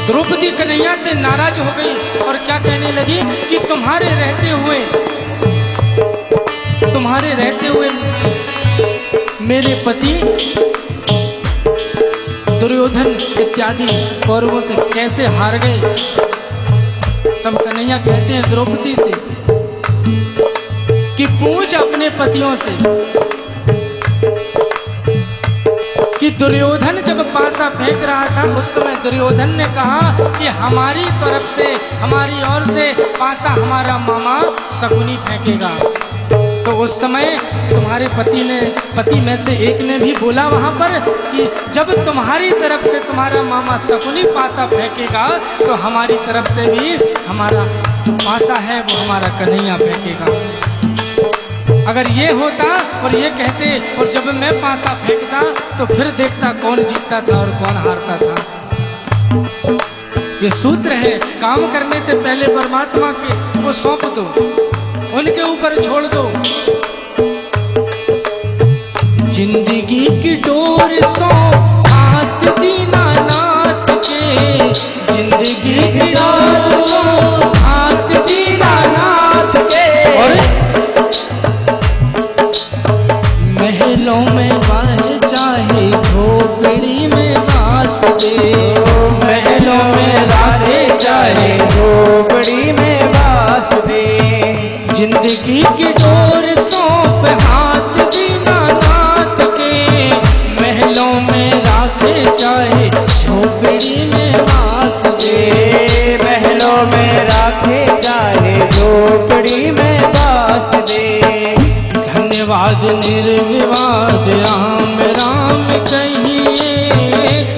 द्रौपदी कन्हैया से नाराज हो गई और क्या कहने लगी कि तुम्हारे रहते हुए मेरे पति दुर्योधन इत्यादि कौरवों से कैसे हार गए। तब कन्हैया कहते हैं द्रौपदी से कि पूछ अपने पतियों से कि दुर्योधन जब पासा फेंक रहा था उस समय दुर्योधन ने कहा कि हमारी तरफ से, हमारी ओर से पासा हमारा मामा शकुनी फेंकेगा। तो उस समय तुम्हारे पति में से एक ने भी बोला वहां पर कि जब तुम्हारी तरफ से तुम्हारा मामा शकुनी पासा फेंकेगा तो हमारी तरफ से भी हमारा पासा है वो हमारा कन्हैया फेंकेगा। अगर ये होता और ये कहते और जब मैं पासा फेंकता तो फिर देखता कौन जीतता था और कौन हारता था। ये सूत्र है, काम करने से पहले परमात्मा के वो सौंप दो, उनके ऊपर छोड़ दो। जिंदगी की डोर सौंप हाथ दीनानाथ के, जिंदगी की डोर सौंप हाथ दीनानाथ के। और महलों में बाह चाहे झोपड़ी में बास दे, महलों में राधे चाहे झोपड़ी में बास दे। जिंदगी की डोर सौंप हाथ दीनानाथ के, महलों में राधे चाहे झोपड़ी में बास दे, महलों में राखे चाहे झोपड़ी में बास दे। धन्यवाद निर्विवाद राम राम कहिए,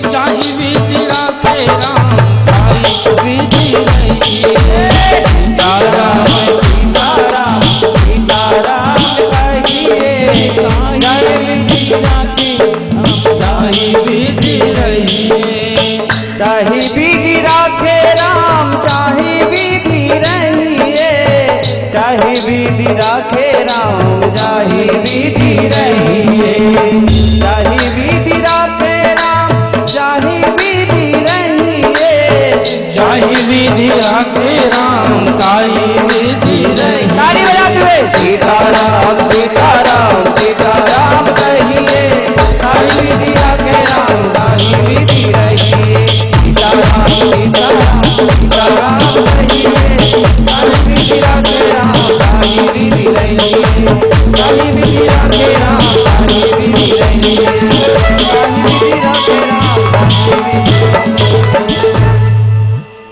चाहे विधि राखे राम चाहे विधि रहिए। सीताराम सीताराम सीताराम कहिए, चाहे विधि राखे राम चाहे विधि रहिए। चाहे विधि राखे राम चाहे विधि रहिए, चाहे विधि राखे राम चाहे विधि रहिए। चाहे विधि राखे राम चाहे विधि रहिए, चाहे विधि राखे राम चाहे विधि रहिए। ताली बजाते हुए सीताराम सीताराम सीताराम कहिए, चाहे विधि राखे राम चाहे विधि रहिए। सीताराम सीताराम सीताराम कहिए, चाहे विधि राखे राम चाहे विधि रहिए। चाहे विधि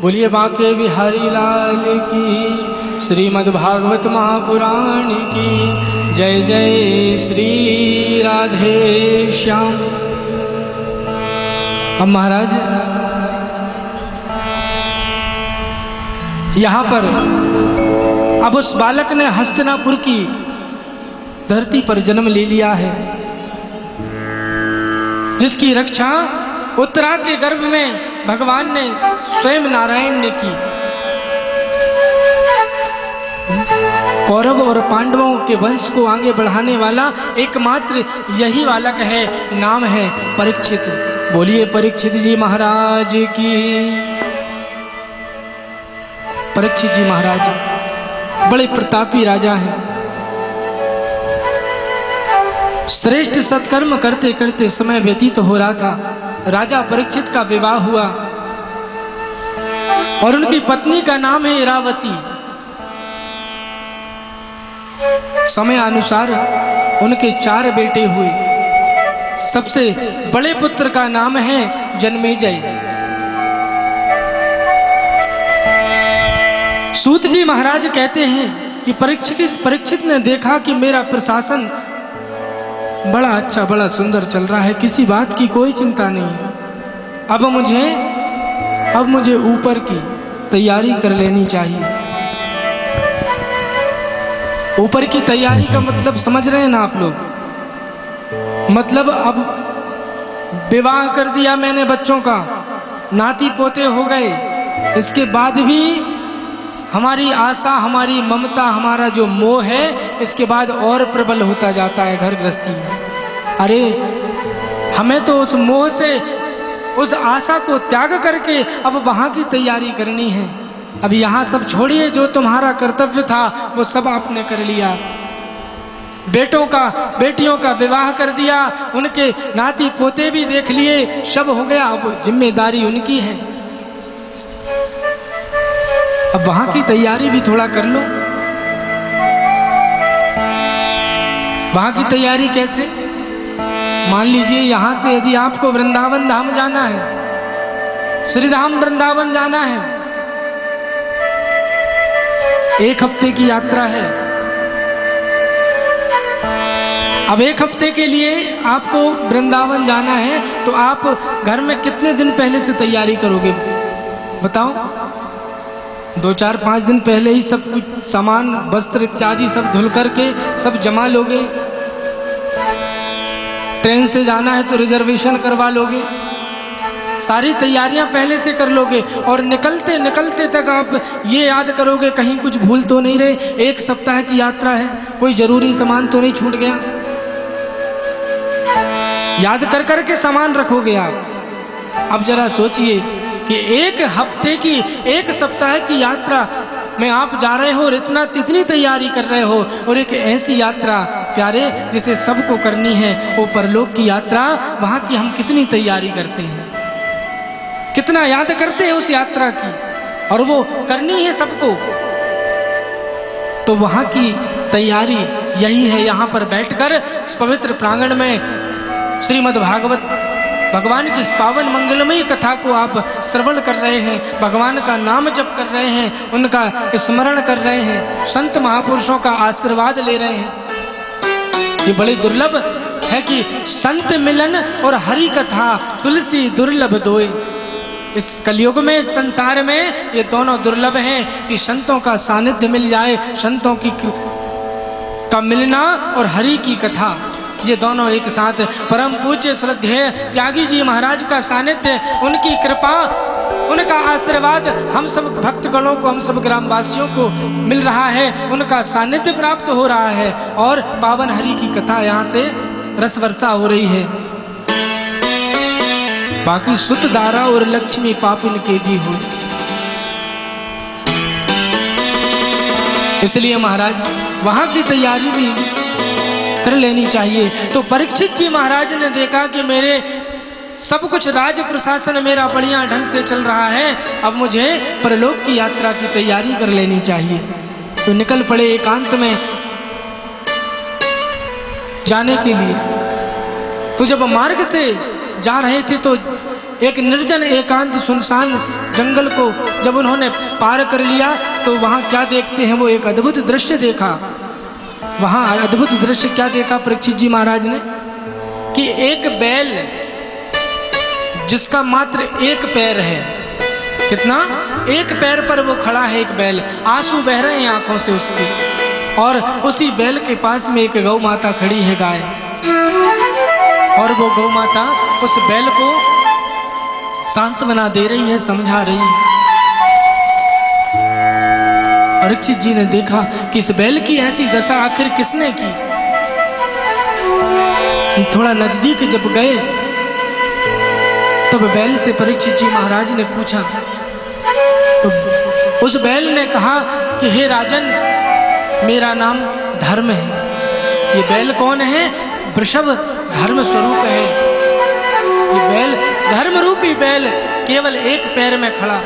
बोलिए बांके बिहारी लाल की, श्रीमद् भागवत महापुराण की जय जय श्री राधे श्याम। अब महाराज यहाँ पर अब उस बालक ने हस्तिनापुर की धरती पर जन्म ले लिया है, जिसकी रक्षा उत्तरा के गर्भ में भगवान ने स्वयं नारायण ने की। कौरव और पांडवों के वंश को आगे बढ़ाने वाला एकमात्र यही बालक है, नाम है परीक्षित। बोलिए परीक्षित जी महाराज की। परीक्षित जी महाराज बड़े प्रतापी राजा हैं। श्रेष्ठ सत्कर्म करते करते समय व्यतीत हो रहा था। राजा परीक्षित का विवाह हुआ और उनकी पत्नी का नाम है इरावती। समय अनुसार उनके 4 बेटे हुए। सबसे बड़े पुत्र का नाम है जन्मेजय। सूत जी महाराज कहते हैं कि परीक्षित ने देखा कि मेरा प्रशासन बड़ा अच्छा बड़ा सुंदर चल रहा है, किसी बात की कोई चिंता नहीं। अब मुझे ऊपर की तैयारी कर लेनी चाहिए। ऊपर की तैयारी का मतलब समझ रहे हैं ना आप लोग? मतलब अब विवाह कर दिया मैंने बच्चों का, नाती पोते हो गए, इसके बाद भी हमारी आशा, हमारी ममता, हमारा जो मोह है इसके बाद और प्रबल होता जाता है घर गृहस्थी में। अरे हमें तो उस मोह से, उस आशा को त्याग करके अब वहाँ की तैयारी करनी है। अब यहाँ सब छोड़िए, जो तुम्हारा कर्तव्य था वो सब आपने कर लिया। बेटियों का विवाह कर दिया, उनके नाती पोते भी देख लिए, सब हो गया। अब जिम्मेदारी उनकी है। अब वहां की तैयारी भी थोड़ा कर लो। वहां की तैयारी कैसे? मान लीजिए यहां से यदि आपको वृंदावन धाम जाना है, श्री धाम वृंदावन जाना है, 1 हफ्ते की यात्रा है। अब 1 हफ्ते के लिए आपको वृंदावन जाना है तो आप घर में कितने दिन पहले से तैयारी करोगे बताओ? 2-4-5 दिन पहले ही सब कुछ सामान, वस्त्र इत्यादि सब धुल करके सब जमा लोगे। ट्रेन से जाना है तो रिजर्वेशन करवा लोगे। सारी तैयारियां पहले से कर लोगे और निकलते निकलते तक आप ये याद करोगे कहीं कुछ भूल तो नहीं रहे। 1 सप्ताह की यात्रा है, कोई जरूरी सामान तो नहीं छूट गया। याद कर करके सामान रखोगे आप। अब जरा सोचिए कि 1 हफ्ते की, 1 सप्ताह की यात्रा में आप जा रहे हो और इतनी तैयारी कर रहे हो, और एक ऐसी यात्रा प्यारे जिसे सबको करनी है, वो परलोक की यात्रा, वहाँ की हम कितनी तैयारी करते हैं, कितना याद करते हैं उस यात्रा की, और वो करनी है सबको। तो वहाँ की तैयारी यही है। यहाँ पर बैठकर इस पवित्र प्रांगण में श्रीमद् भागवत भगवान की इस पावन मंगलमयी कथा को आप श्रवण कर रहे हैं, भगवान का नाम जप कर रहे हैं, उनका स्मरण कर रहे हैं, संत महापुरुषों का आशीर्वाद ले रहे हैं। ये बड़ी दुर्लभ है कि संत मिलन और हरि कथा तुलसी दुर्लभ दोए। इस कलयुग में, इस संसार में ये दोनों दुर्लभ हैं कि संतों का सानिध्य मिल जाए, संतों का मिलना और हरि की कथा, ये दोनों एक साथ। परम पूज्य श्रद्धेय त्यागी जी महाराज का सानिध्य, उनकी कृपा, उनका आशीर्वाद हम सब भक्तगणों को, हम सब ग्रामवासियों को मिल रहा है, उनका सानिध्य प्राप्त हो रहा है और पावन हरि की कथा यहाँ से रस वर्षा हो रही है। बाकी सुत दारा और लक्ष्मी पापिन के भी हो। इसलिए महाराज वहाँ की तैयारी भी कर लेनी चाहिए। तो परीक्षित जी महाराज ने देखा कि मेरे सब कुछ राज प्रशासन मेरा बढ़िया ढंग से चल रहा है, अब मुझे परलोक की यात्रा की तैयारी कर लेनी चाहिए। तो निकल पड़े एकांत में जाने के लिए। तो जब मार्ग से जा रहे थे तो एक निर्जन एकांत सुनसान जंगल को जब उन्होंने पार कर लिया तो वहाँ क्या देखते हैं, वो एक अद्भुत दृश्य देखा। वहाँ अद्भुत दृश्य क्या देखा परीक्षित जी महाराज ने, कि एक बैल जिसका मात्र एक पैर है, कितना, एक पैर पर वो खड़ा है, एक बैल, आंसू बह रहे हैं आंखों से उसकी, और उसी बैल के पास में एक गौ माता खड़ी है, गाय, और वो गौ माता उस बैल को सांत्वना दे रही है, समझा रही है। परीक्षित जी ने देखा कि इस बैल की ऐसी दशा आखिर किसने की। थोड़ा नजदीक जब गए तब बैल से परीक्षित जी महाराज ने पूछा, तो उस बैल ने कहा कि हे राजन, मेरा नाम धर्म है। ये बैल कौन है? वृषभ धर्म स्वरूप है। ये बैल धर्म रूपी बैल केवल एक पैर में खड़ा।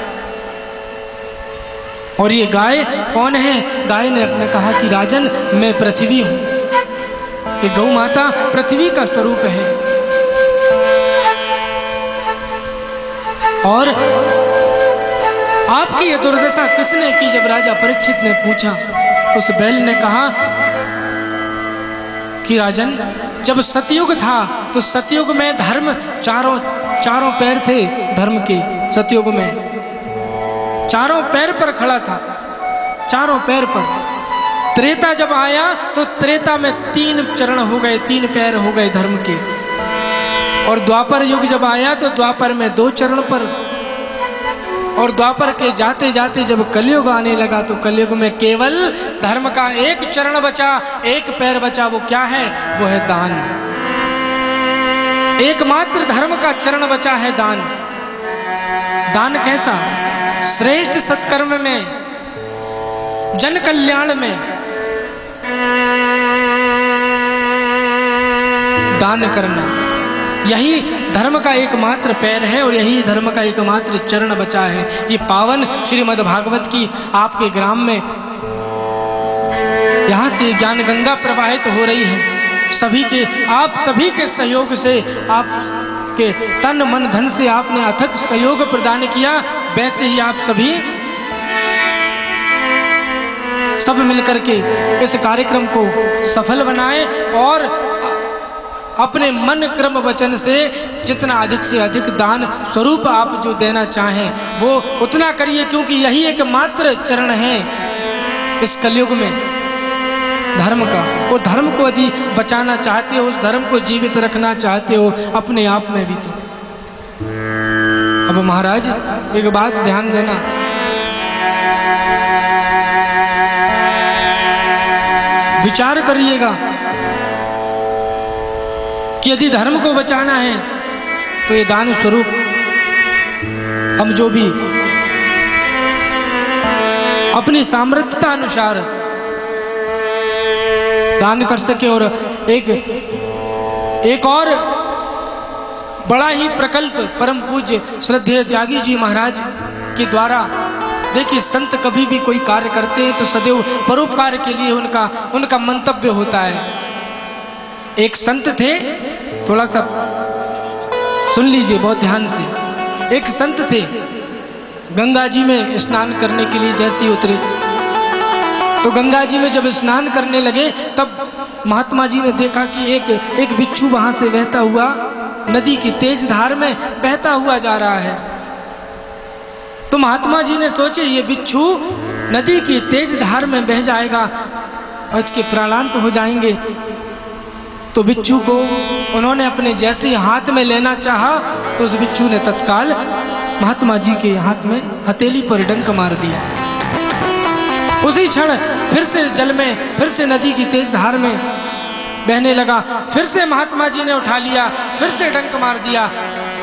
और ये गाय कौन है? गाय ने अपने कहा कि राजन, मैं पृथ्वी हूं। ये गौ माता पृथ्वी का स्वरूप है। और आपकी ये दुर्दशा किसने की? जब राजा परीक्षित ने पूछा तो उस बैल ने कहा कि राजन, जब सतयुग था तो सतयुग में धर्म चारों पैर थे, धर्म के सतयुग में चारों पैर पर खड़ा था, चारों पैर पर। त्रेता जब आया तो त्रेता में 3 चरण हो गए, 3 पैर हो गए धर्म के। और द्वापर युग जब आया तो द्वापर में 2 चरण पर। और द्वापर के जाते जाते जब कलयुग आने लगा तो कलयुग में केवल धर्म का 1 चरण बचा, 1 पैर बचा। वो क्या है? वो है दान। एकमात्र धर्म का चरण बचा है दान। दान कैसा? श्रेष्ठ सत्कर्म में, जन कल्याण में दान करना, यही धर्म का एकमात्र पैर है और यही धर्म का एकमात्र चरण बचा है। ये पावन श्रीमद् भागवत की आपके ग्राम में यहाँ से ज्ञान गंगा प्रवाहित हो रही है। सभी के, आप सभी के सहयोग से, आप के तन मन धन से आपने अथक सहयोग प्रदान किया। वैसे ही आप सभी सब मिलकर के इस कार्यक्रम को सफल बनाएं और अपने मन क्रम वचन से जितना अधिक से अधिक दान स्वरूप आप जो देना चाहें वो उतना करिए, क्योंकि यही एक मात्र चरण है इस कलयुग में धर्म का। वो धर्म को यदि बचाना चाहते हो, उस धर्म को जीवित रखना चाहते हो अपने आप में भी तो। अब महाराज एक बात ध्यान देना, विचार करिएगा कि यदि धर्म को बचाना है तो ये दान स्वरूप हम जो भी अपनी सामर्थ्यता अनुसार दान कर सके। और एक और बड़ा ही प्रकल्प परम पूज्य श्रद्धेय त्यागी जी महाराज के द्वारा, देखिए संत कभी भी कोई कार्य करते हैं तो सदैव परोपकार के लिए उनका मंतव्य होता है। एक संत थे, थोड़ा सा सुन लीजिए बहुत ध्यान से। एक संत थे, गंगा जी में स्नान करने के लिए जैसे ही उतरे तो गंगा जी में जब स्नान करने लगे तब महात्मा जी ने देखा कि एक बिच्छू वहां से बहता हुआ नदी की तेज धार में बहता हुआ जा रहा है। तो महात्मा जी ने सोचे ये बिच्छू नदी की तेज धार में बह जाएगा और इसके प्राणांत हो जाएंगे। तो बिच्छू को उन्होंने अपने जैसे हाथ में लेना चाहा तो उस बिच्छू ने तत्काल महात्मा जी के हाथ में हथेली पर डंक मार दिया। उसी क्षण फिर से जल में, फिर से नदी की तेज धार में बहने लगा। फिर से महात्मा जी ने उठा लिया, फिर से डंक मार दिया।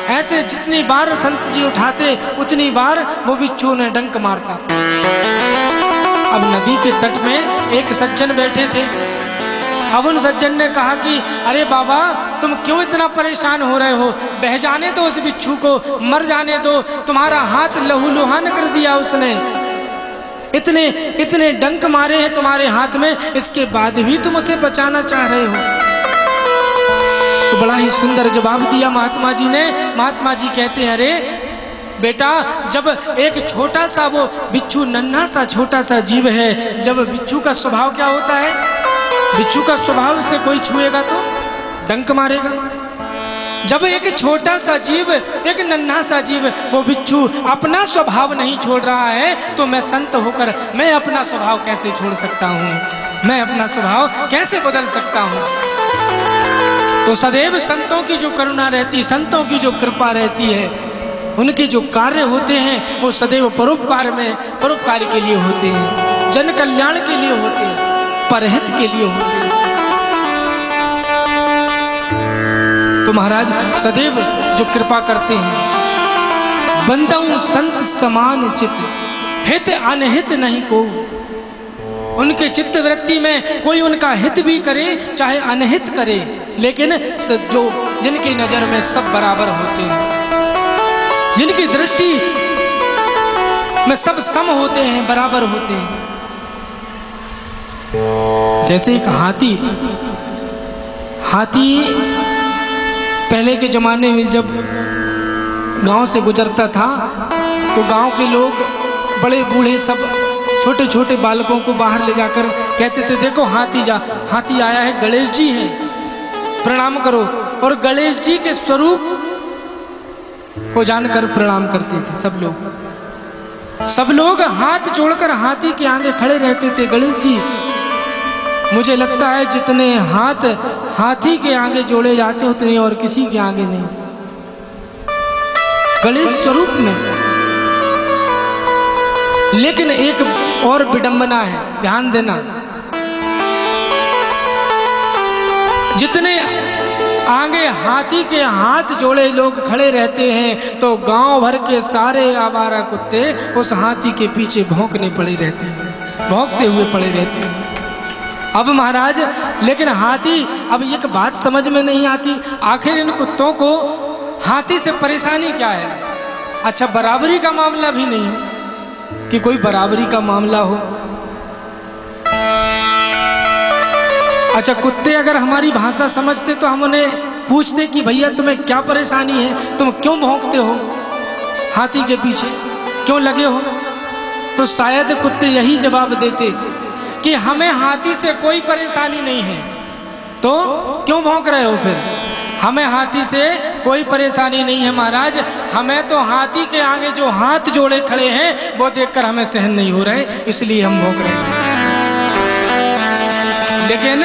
ऐसे जितनी बार संत जी उठाते उतनी बार वो बिच्छू ने डंक मारता। अब नदी के तट में एक सज्जन बैठे थे। अब उन सज्जन ने कहा कि अरे बाबा, तुम क्यों इतना परेशान हो रहे हो? बह जाने दो उस बिच्छू को, मर जाने दो। तुम्हारा हाथ लहूलुहान कर दिया उसने, इतने डंक मारे हैं तुम्हारे हाथ में, इसके बाद भी तुम उसे बचाना चाह रहे हो। तो बड़ा ही सुंदर जवाब दिया महात्मा जी ने। महात्मा जी कहते हैं, अरे बेटा, जब एक छोटा सा वो बिच्छू, नन्हा सा छोटा सा जीव है, जब बिच्छू का स्वभाव क्या होता है? बिच्छू का स्वभाव से कोई छुएगा तो डंक मारेगा। जब एक छोटा सा जीव, एक नन्हा सा जीव, वो बिच्छू अपना स्वभाव नहीं छोड़ रहा है, तो मैं संत होकर मैं अपना स्वभाव कैसे छोड़ सकता हूँ? मैं अपना स्वभाव कैसे बदल सकता हूँ? तो सदैव संतों की जो करुणा रहती, संतों की जो कृपा रहती है, उनके जो कार्य होते हैं वो सदैव परोपकार में, परोपकार के लिए होते हैं, जन कल्याण के लिए होते हैं, परहित के लिए होते हैं। तो महाराज सदैव जो कृपा करते हैं, बंदऊ संत समान चित, हित अनहित नहीं को। उनके चित्त वृत्ति में कोई उनका हित भी करे चाहे अनहित करे, लेकिन जो जिनकी नजर में सब बराबर होते हैं, जिनकी दृष्टि में सब सम होते हैं, बराबर होते हैं। जैसे एक हाथी पहले के जमाने में जब गांव से गुजरता था तो गांव के लोग बड़े बूढ़े सब छोटे छोटे बालकों को बाहर ले जाकर कहते थे, देखो हाथी आया है, गणेश जी हैं, प्रणाम करो। और गणेश जी के स्वरूप को जानकर प्रणाम करते थे सब लोग। सब लोग हाथ जोड़कर हाथी के आगे खड़े रहते थे। गणेश जी, मुझे लगता है जितने हाथ हाथी के आगे जोड़े जाते हैं उतने और किसी के आगे नहीं, गणेश स्वरूप में। लेकिन एक और विडंबना है, ध्यान देना, जितने आगे हाथी के हाथ जोड़े लोग खड़े रहते हैं तो गांव भर के सारे आवारा कुत्ते उस हाथी के पीछे भौंकने पड़े रहते हैं, भौंकते हुए पड़े रहते हैं। अब महाराज, लेकिन हाथी, अब एक बात समझ में नहीं आती, आखिर इन कुत्तों को हाथी से परेशानी क्या है? अच्छा, बराबरी का मामला भी नहीं है कि कोई बराबरी का मामला हो। अच्छा, कुत्ते अगर हमारी भाषा समझते तो हम उन्हें पूछते कि भैया तुम्हें क्या परेशानी है, तुम क्यों भौंकते हो, हाथी के पीछे क्यों लगे हो? तो शायद कुत्ते यही जवाब देते कि हमें हाथी से कोई परेशानी नहीं है, तो क्यों भौंक रहे हो? फिर हमें हाथी से कोई परेशानी नहीं है महाराज, हमें तो हाथी के आगे जो हाथ जोड़े खड़े हैं वो देखकर हमें सहन नहीं हो रहे, इसलिए हम भौंक रहे हैं। लेकिन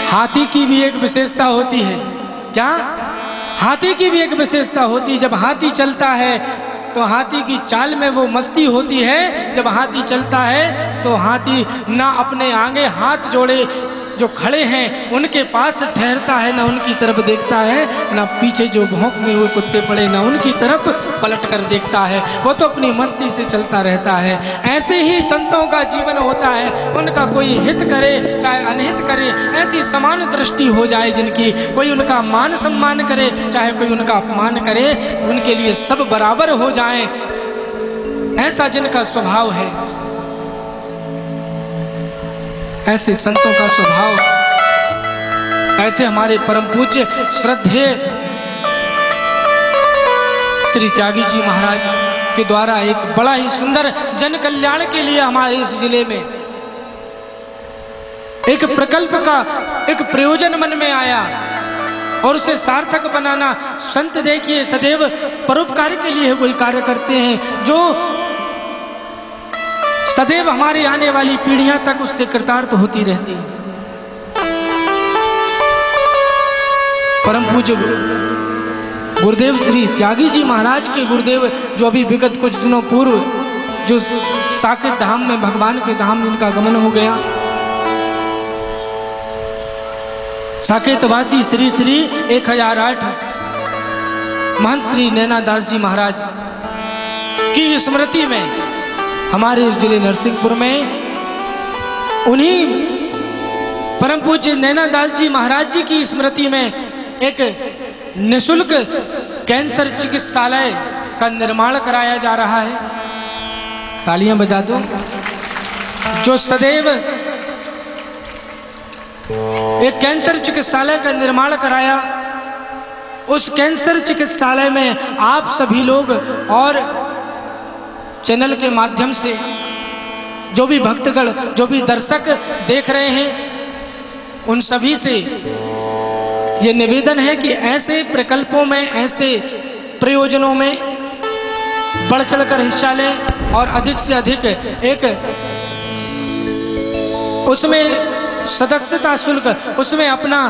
हाथी की भी एक विशेषता होती है। क्या? हाथी की भी एक विशेषता होती है। जब हाथी चलता है तो हाथी की चाल में वो मस्ती होती है। जब हाथी चलता है तो हाथी ना अपने आगे हाथ जोड़े जो खड़े हैं उनके पास ठहरता है, ना उनकी तरफ देखता है, ना पीछे जो भौंकने हुए कुत्ते पड़े ना उनकी तरफ पलट कर देखता है, वो तो अपनी मस्ती से चलता रहता है। ऐसे ही संतों का जीवन होता है, उनका कोई हित करे चाहे अनहित करे, ऐसी समान दृष्टि हो जाए जिनकी, कोई उनका मान सम्मान करे चाहे कोई उनका अपमान करे, उनके लिए सब बराबर हो जाए, ऐसा जिनका स्वभाव है, ऐसे संतों का स्वभाव, ऐसे हमारे परम पूज्य श्रद्धेय श्री त्यागी जी महाराज के द्वारा एक बड़ा ही सुंदर जन कल्याण के लिए हमारे इस जिले में एक प्रकल्प का एक प्रयोजन मन में आया और उसे सार्थक बनाना। संत देखिए सदैव परोपकार के लिए कोई कार्य करते हैं जो सदैव हमारी आने वाली पीढ़ियां तक उससे कृतार्थ होती रहती है। परम पूज्य गुरुदेव श्री त्यागी जी महाराज के गुरुदेव जो अभी विगत कुछ दिनों पूर्व जो साकेत धाम में भगवान के धाम में इनका गमन हो गया, साकेतवासी श्री श्री 1008 महंत श्री नैनादास जी महाराज की स्मृति में हमारे इस जिले नरसिंहपुर में उन्हीं परम पूज्य नैनादास जी महाराज जी की स्मृति में एक निशुल्क कैंसर चिकित्सालय का निर्माण कराया जा रहा है। तालियां बजा दो। जो सदैव एक कैंसर चिकित्सालय का निर्माण कराया उस कैंसर चिकित्सालय में आप सभी लोग और चैनल के माध्यम से जो भी भक्तगण, जो भी दर्शक देख रहे हैं, उन सभी से ये निवेदन है कि ऐसे प्रकल्पों में, ऐसे प्रयोजनों में बढ़ चढ़कर हिस्सा लें और अधिक से अधिक एक उसमें सदस्यता शुल्क, उसमें अपना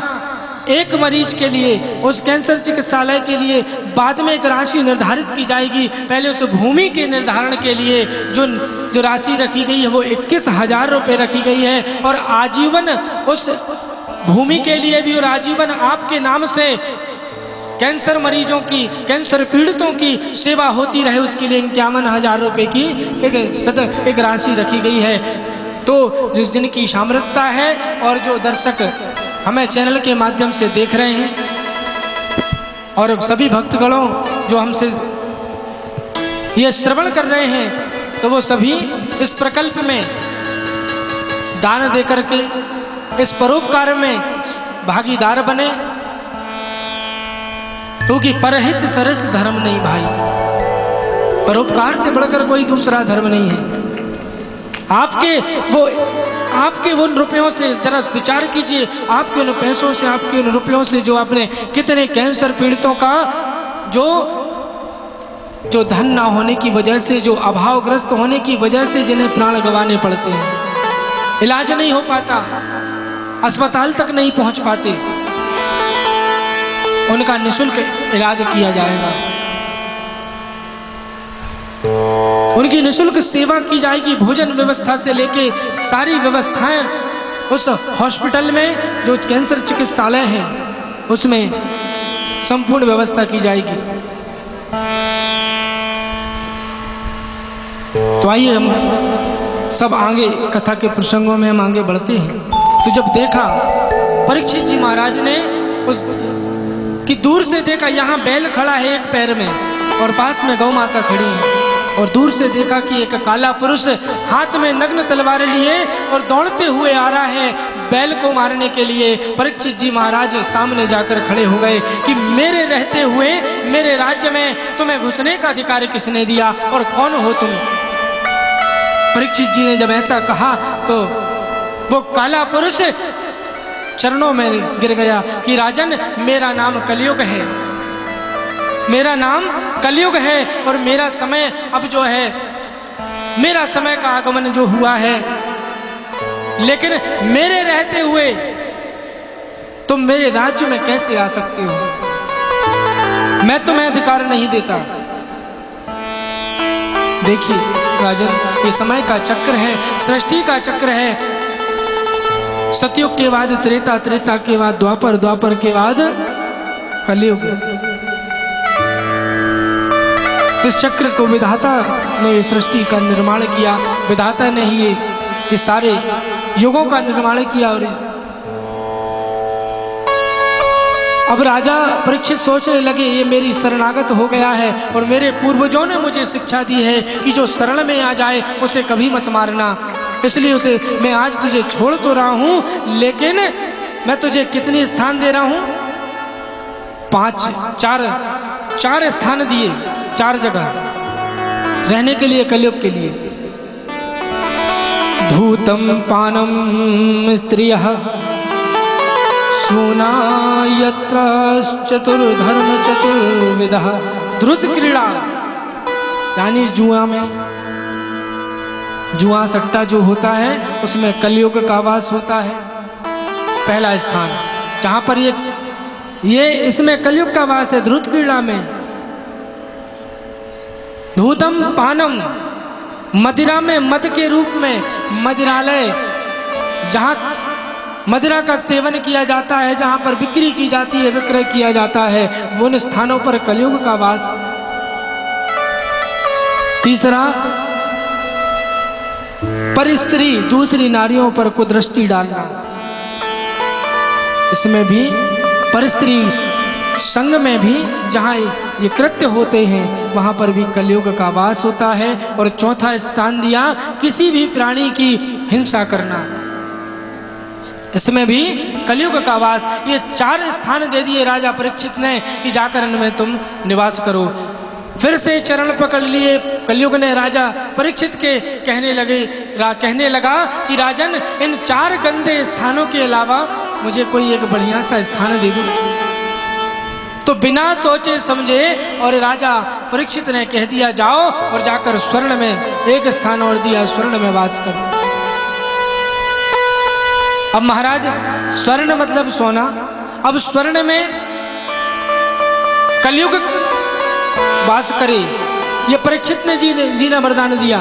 एक मरीज के लिए, उस कैंसर चिकित्सालय के लिए बाद में एक राशि निर्धारित की जाएगी। पहले उस भूमि के निर्धारण के लिए जो राशि रखी गई है वो 21,000 रुपये रखी गई है, और आजीवन उस भूमि के लिए भी और आजीवन आपके नाम से कैंसर मरीजों की, कैंसर पीड़ितों की सेवा होती रहे, उसके लिए 51,000 रुपये की एक राशि रखी गई है। तो जिस दिन की सामर्थ्यता है और जो दर्शक हमें चैनल के माध्यम से देख रहे हैं और सभी भक्तगणों जो हमसे ये श्रवण कर रहे हैं, तो वो सभी इस प्रकल्प में दान दे करके इस परोपकार में भागीदार बने, क्योंकि परहित सरस धर्म नहीं भाई। परोपकार से बढ़कर कोई दूसरा धर्म नहीं है। आपके उन रुपयों से जरा विचार कीजिए, आपके उन पैसों से, आपके उन रुपयों से जो आपने कितने कैंसर पीड़ितों का जो धन ना होने की वजह से, जो अभावग्रस्त होने की वजह से जिन्हें प्राण गंवाने पड़ते हैं, इलाज नहीं हो पाता, अस्पताल तक नहीं पहुंच पाते, उनका निःशुल्क इलाज किया जाएगा, उनकी निःशुल्क सेवा की जाएगी। भोजन व्यवस्था से लेके सारी व्यवस्थाएं उस हॉस्पिटल में, जो कैंसर चिकित्सालय है, उसमें संपूर्ण व्यवस्था की जाएगी। तो आइए हम सब आगे कथा के प्रसंगों में हम आगे बढ़ते हैं। तो जब देखा परीक्षित जी महाराज ने उस कि दूर से देखा, यहाँ बैल खड़ा है एक पैर में और पास में गौ माता खड़ी है, और दूर से देखा कि एक काला पुरुष हाथ में नग्न तलवार लिए और दौड़ते हुए आ रहा है बैल को मारने के लिए। परीक्षित जी महाराज सामने जाकर खड़े हो गए कि मेरे रहते हुए मेरे राज्य में तुम्हें घुसने का अधिकार किसने दिया और कौन हो तुम? परीक्षित जी ने जब ऐसा कहा तो वो काला पुरुष चरणों में गिर गया कि राजन, मेरा नाम कलयुग है, मेरा नाम कलयुग है, और मेरा समय अब जो है, मेरा समय का आगमन जो हुआ है, लेकिन मेरे रहते हुए तुम मेरे राज्य में कैसे आ सकते हो? मैं तुम्हें अधिकार नहीं देता। देखिए राजन, ये समय का चक्र है, सृष्टि का चक्र है। सतयुग के बाद त्रेता, त्रेता के बाद द्वापर, द्वापर के बाद कलयुग। इस चक्र को विधाता ने सृष्टि का निर्माण किया, विधाता ने ही ये सारे युगों का निर्माण किया। और अब राजा परीक्षित सोचने लगे, ये मेरी शरणागत हो गया है और मेरे पूर्वजों ने मुझे शिक्षा दी है कि जो शरण में आ जाए उसे कभी मत मारना, इसलिए उसे मैं आज तुझे छोड़ तो रहा हूँ, लेकिन मैं तुझे कितनी स्थान दे रहा हूँ? 4 स्थान दिए, 4 जगह रहने के लिए, कलयुग के लिए। धूतम पानम स्त्रियः सूना यत्र चतुर्धर्म चतुर्विधः। द्रुत क्रीड़ा यानी जुआ में, जुआ सट्टा जो होता है उसमें कलयुग का वास होता है। पहला स्थान जहाँ पर ये इसमें कलयुग का वास है, द्रुत क्रीड़ा में। धूतम पानम, मदिरा में, मद के रूप में मदिरालय, जहाँ मदिरा का सेवन किया जाता है, जहाँ पर बिक्री की जाती है, विक्रय किया जाता है, वो उन स्थानों पर कलयुग का वास। तीसरा, पर स्त्री, दूसरी नारियों पर कुदृष्टि डालना, इसमें भी पर स्त्री संग में भी जहाँ ये कृत्य होते हैं वहाँ पर भी कलयुग का वास होता है। और चौथा स्थान दिया किसी भी प्राणी की हिंसा करना, इसमें भी कलयुग का वास। ये 4 स्थान दे दिए राजा परीक्षित ने कि जाकर इनमें तुम निवास करो। फिर से चरण पकड़ लिए कलयुग ने राजा परीक्षित के कहने लगा कि राजन, इन 4 गंदे स्थानों के अलावा मुझे कोई एक बढ़िया सा स्थान दे दो। तो बिना सोचे समझे और राजा परीक्षित ने कह दिया, जाओ और जाकर स्वर्ण में एक स्थान और दिया, स्वर्ण में वास करो। अब महाराज, स्वर्ण मतलब सोना। अब स्वर्ण में कलयुग वास करे, ये परीक्षित ने जी ने वरदान दिया।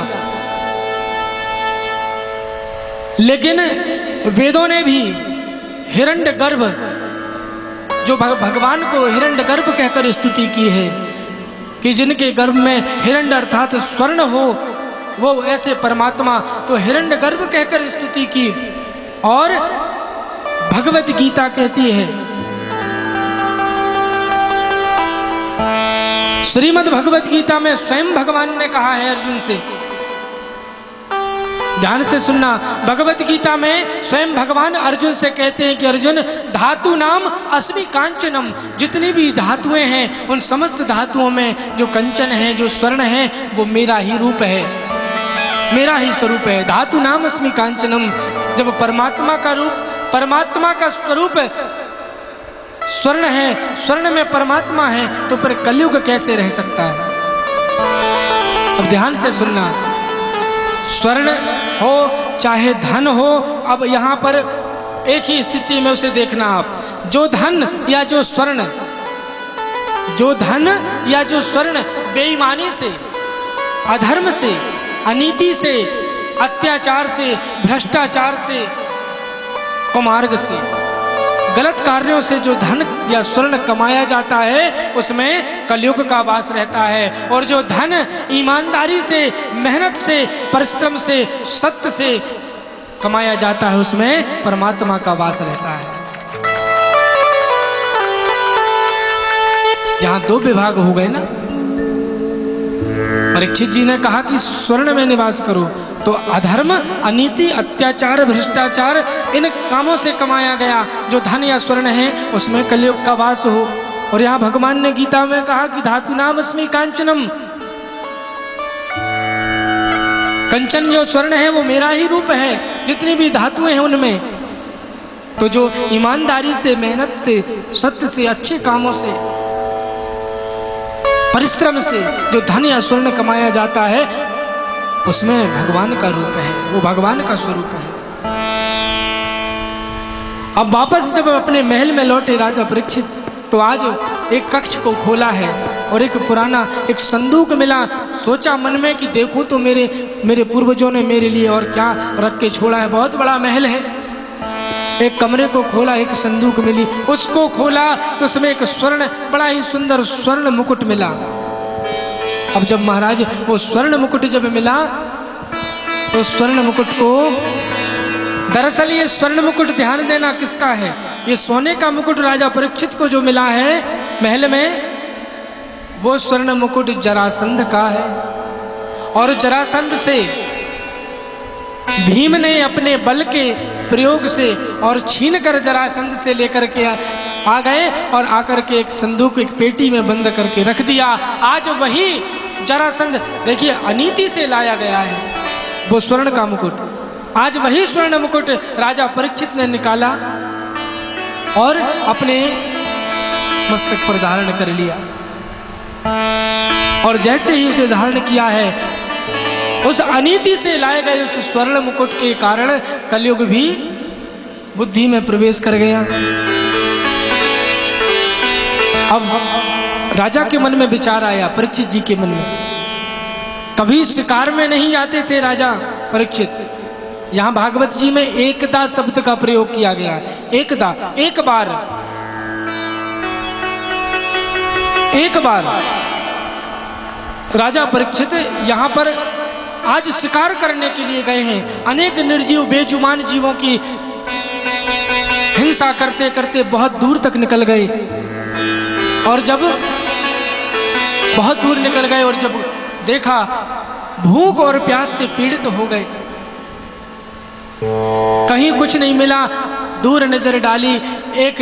लेकिन वेदों ने भी हिरण्यगर्भ, जो भगवान को हिरण्यगर्भ कहकर स्तुति की है कि जिनके गर्भ में हिरण्य अर्थात स्वर्ण हो, वो ऐसे परमात्मा, तो हिरण्यगर्भ कहकर स्तुति की। और भगवत गीता कहती है, श्रीमद् भगवत गीता में स्वयं भगवान ने कहा है अर्जुन से, ध्यान से सुनना, भगवत गीता में स्वयं भगवान अर्जुन से कहते हैं कि अर्जुन, धातु नाम अस्मि कांचनम, जितनी भी धातुएं हैं उन समस्त धातुओं में जो कंचन है, जो स्वर्ण है, वो मेरा ही रूप है, मेरा ही स्वरूप है। धातु नाम अस्मि कांचनम। जब परमात्मा का रूप, परमात्मा का स्वरूप स्वर्ण है, स्वर्ण में परमात्मा है, तो फिर कलयुग कैसे रह सकता है? अब ध्यान से सुनना, स्वर्ण हो चाहे धन हो, अब यहाँ पर एक ही स्थिति में उसे देखना आप, जो धन या जो स्वर्ण, जो धन या जो स्वर्ण बेईमानी से, अधर्म से, अनीति से, अत्याचार से, भ्रष्टाचार से, कुमार्ग से, गलत कार्यों से जो धन या स्वर्ण कमाया जाता है उसमें कलयुग का वास रहता है। और जो धन ईमानदारी से, मेहनत से, परिश्रम से, सत्य से कमाया जाता है उसमें परमात्मा का वास रहता है। यहां 2 विभाग हो गए ना। परीक्षित जी ने कहा कि स्वर्ण में निवास करो, तो अधर्म, अनीति, अत्याचार, भ्रष्टाचार, इन कामों से कमाया गया जो धन या स्वर्ण है उसमें कलयुग का वास हो। और यहाँ भगवान ने गीता में कहा कि धातु नाम अस्मि कांचनम, कंचन जो स्वर्ण है वो मेरा ही रूप है, जितनी भी धातुएं हैं उनमें। तो जो ईमानदारी से, मेहनत से, सत्य से, अच्छे कामों से, परिश्रम से जो धन या स्वर्ण कमाया जाता है उसमें भगवान का रूप है, वो भगवान का स्वरूप है। अब वापस जब अपने महल में लौटे राजा परीक्षित, तो आज एक कक्ष को खोला है और एक पुराना एक संदूक मिला। सोचा मन में कि देखूं तो मेरे पूर्वजों ने मेरे लिए और क्या रख के छोड़ा है, बहुत बड़ा महल है। एक कमरे को खोला, एक संदूक मिली, उसको खोला तो उसमें एक स्वर्ण, बड़ा ही सुंदर स्वर्ण मुकुट मिला। अब जब महाराज वो स्वर्ण मुकुट जब मिला, तो स्वर्ण मुकुट को, दरअसल ये स्वर्ण मुकुट, ध्यान देना, किसका है? ये सोने का मुकुट राजा परीक्षित को जो मिला है महल में, वो स्वर्ण मुकुट जरासंध का है। और जरासंध से भीम ने अपने बल के प्रयोग से और छीन कर जरासंध से लेकर के आ गए और आकर के एक संदूक, एक पेटी में बंद करके रख दिया। आज वही जरासंध, देखिए, अनीति से लाया गया है वो स्वर्ण का मुकुट। आज वही स्वर्ण मुकुट राजा परीक्षित ने निकाला और अपने मस्तक पर धारण कर लिया। और जैसे ही उसे धारण किया है, उस अनीति से लाए गए उस स्वर्ण मुकुट के कारण कलयुग भी बुद्धि में प्रवेश कर गया। अब राजा के मन में विचार आया, परीक्षित जी के मन में, कभी शिकार में नहीं जाते थे राजा परीक्षित। यहाँ भागवत जी में एकदा शब्द का प्रयोग किया गया है। एकदा, एक बार, एक बार राजा परीक्षित यहाँ पर आज शिकार करने के लिए गए हैं। अनेक निर्जीव बेजुबान जीवों की हिंसा करते करते बहुत दूर तक निकल गए। और जब बहुत दूर निकल गए और जब देखा भूख और प्यास से पीड़ित हो गए, कहीं कुछ नहीं मिला। दूर नजर डाली, एक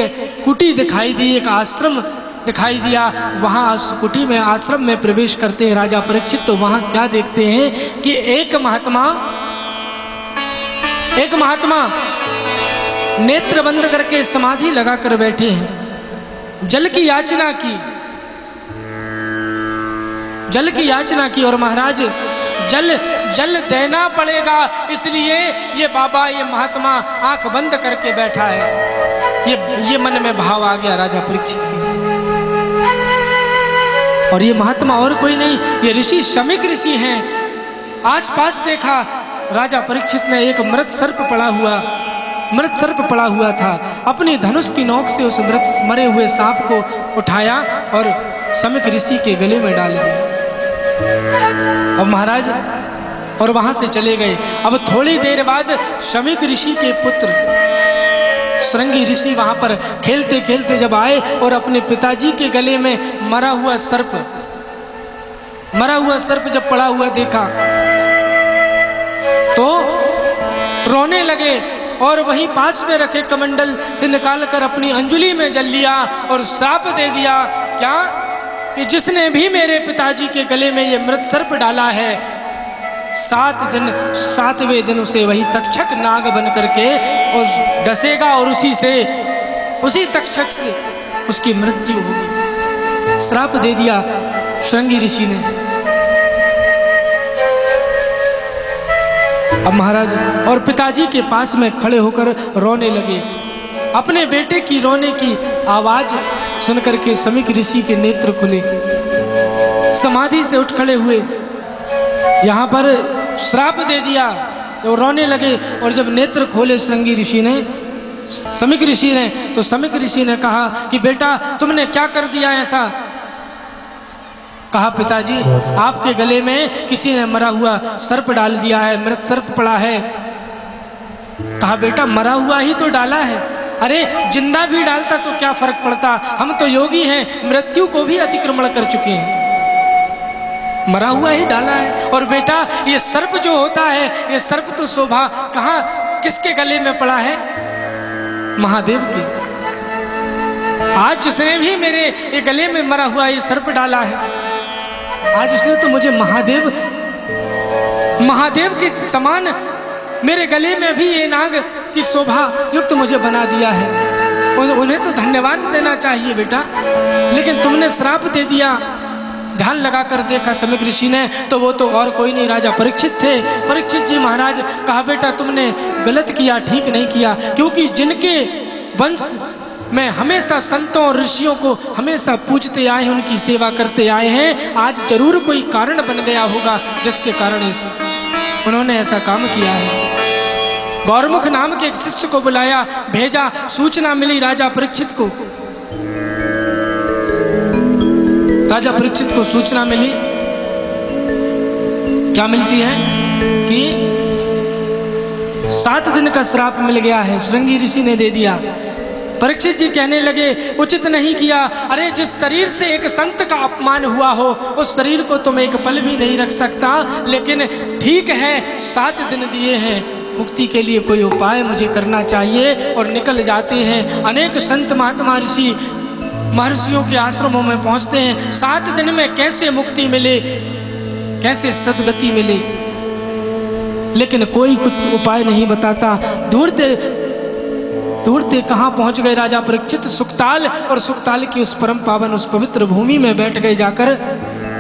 कुटी दिखाई दी, एक आश्रम दिखाई दिया। वहाँ उस कुटी में, आश्रम में प्रवेश करते हैं राजा परीक्षित। तो वहाँ क्या देखते हैं कि एक महात्मा नेत्र बंद करके समाधि लगाकर बैठे हैं। जल की याचना की और महाराज जल देना पड़ेगा, इसलिए ये बाबा, ये महात्मा आंख बंद करके बैठा है। ये मन में भाव आ गया राजा परीक्षित के। और ये महात्मा और कोई नहीं, ये ऋषि शमीक ऋषि हैं। आसपास देखा, राजा परीक्षित ने एक मृत सर्प पड़ा हुआ था। अपनी धनुष की नोक से उस मरे हुए सांप को उठाया और शमीक ऋषि के गले में डाल दिया। अब महाराज और वहां से चले गए। अब थोड़ी देर बाद शमीक ऋषि के पुत्र श्रृंगी ऋषि वहां पर खेलते खेलते जब आए और अपने पिताजी के गले में मरा हुआ सर्प जब पड़ा हुआ देखा तो रोने लगे और वहीं पास में रखे कमंडल से निकालकर अपनी अंजुलि में जल लिया और श्राप दे दिया। क्या कि जिसने भी मेरे पिताजी के गले में ये मृत सर्प डाला है, 7वें दिन उसे वही तक्षक नाग बन करके और डसेगा और उसी तक्षक से उसकी मृत्यु होगी। श्राप दे दिया श्रृंगी ऋषि ने। अब महाराज और पिताजी के पास में खड़े होकर रोने लगे। अपने बेटे की रोने की आवाज सुनकर के शमीक ऋषि के नेत्र खुले, समाधि से उठ खड़े हुए, यहाँ पर श्राप दे दिया और रोने लगे। और जब नेत्र खोले शमीक ऋषि ने तो शमीक ऋषि ने कहा कि बेटा तुमने क्या कर दिया ऐसा? कहा पिताजी आपके गले में किसी ने मरा हुआ सर्प डाल दिया है, मृत सर्प पड़ा है। कहा बेटा मरा हुआ ही तो डाला है, अरे जिंदा भी डालता तो क्या फर्क पड़ता, हम तो योगी हैं, मृत्यु को भी अतिक्रमण कर चुके हैं, मरा हुआ ही डाला है। और बेटा ये सर्प जो होता है, ये सर्प तो शोभा कहाँ किसके गले में पड़ा है? महादेव के। आज जिसने भी मेरे ये गले में मरा हुआ ये सर्प डाला है, आज उसने तो मुझे महादेव के समान मेरे गले में भी ये नाग की शोभा युक्त मुझे बना दिया है। उन्हें तो धन्यवाद देना चाहिए बेटा, लेकिन तुमने श्राप दे दिया। ध्यान लगाकर देखा शमीक ऋषि ने तो वो तो और कोई नहीं राजा परीक्षित थे। परीक्षित जी महाराज कहा बेटा तुमने गलत किया, ठीक नहीं किया, क्योंकि जिनके वंश में हमेशा संतों और ऋषियों को हमेशा पूजते आए हैं, उनकी सेवा करते आए हैं, आज जरूर कोई कारण बन गया होगा जिसके कारण उन्होंने ऐसा काम किया है। गौरमुख नाम के एक शिष्य को बुलाया, भेजा, सूचना मिली राजा परीक्षित को। राजा परीक्षित को सूचना मिली, क्या मिलती है कि 7 दिन का श्राप मिल गया है, श्रृंगी ऋषि ने दे दिया। परीक्षित जी कहने लगे उचित नहीं किया। अरे जिस शरीर से एक संत का अपमान हुआ हो उस शरीर को तुम एक पल भी नहीं रख सकता, लेकिन ठीक है 7 दिन दिए हैं, मुक्ति के लिए कोई उपाय मुझे करना चाहिए। और निकल जाते हैं। अनेक संत महात्मा ऋषि महर्षियों के आश्रमों में पहुंचते हैं। 7 दिन में कैसे मुक्ति मिले, कैसे सद्गति मिले, लेकिन कोई कुछ उपाय नहीं बताता। दूरते कहाँ पहुंच गए राजा परीक्षित? सुखताल, और सुखताल की उस परम पावन उस पवित्र भूमि में बैठ गए जाकर।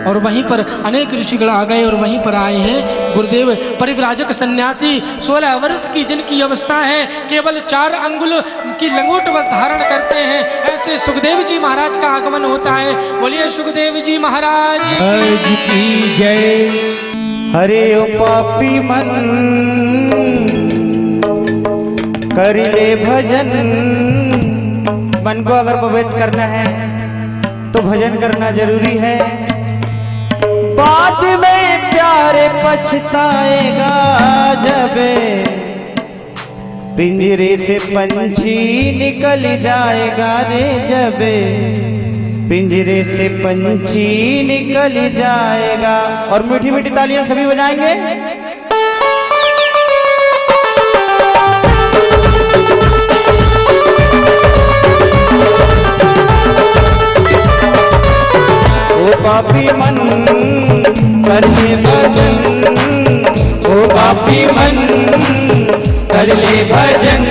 और वहीं पर अनेक ऋषिगण आ गए और वहीं पर आए हैं गुरुदेव परिव्राजक सन्यासी, 16 वर्ष की जिनकी अवस्था है, केवल 4 अंगुल की लंगोट बस धारण करते हैं। ऐसे सुखदेव जी महाराज का आगमन होता है। बोलिए सुखदेव जी महाराज की जय। हरे ओ पापी मन कर ले भजन। मन को अगर पवित्र करना है तो भजन करना जरूरी है। बाद में प्यारे पछताएगा जब पिंजरे से पंछी निकल जाएगा रे, जब पिंजरे से पंछी निकल जाएगा। और मीठी मीठी तालियां सभी बजाएंगे। पापी मन कर ले भजन, ओ पापी मन कर ले भजन।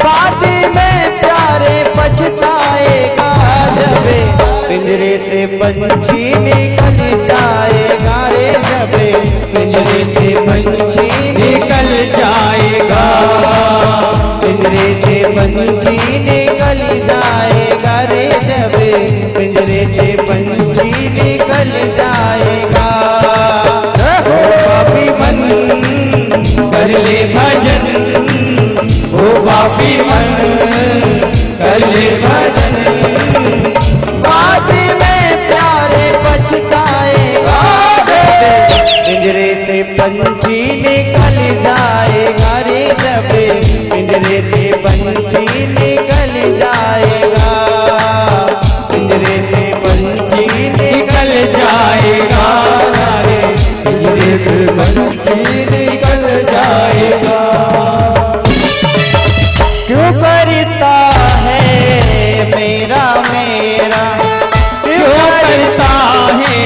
बाद में प्यारे पछताएगा जबे पिंजरे से पंछी निकल जाएगा रे, जबे पिंजरे से पंछी निकल जाएगा, पिंजरे से पंछी निकल जाएगा रे, जबे पिंजरे से पंछी निकल जाएगा। ओ पापी मन कर ले भजन, ओ पापी मन कर ले भजन। बाद में प्यारे पछताएगा पिंजरे से पंछी निकल जाएगा रे, जबे पिंजरे से पंछी निकल जाएगा, पिंजरे से पंछी निकल जाएगा रे, पिंजरे से पंछी निकल जाएगा। क्यों करता है मेरा मेरा, क्यों करता है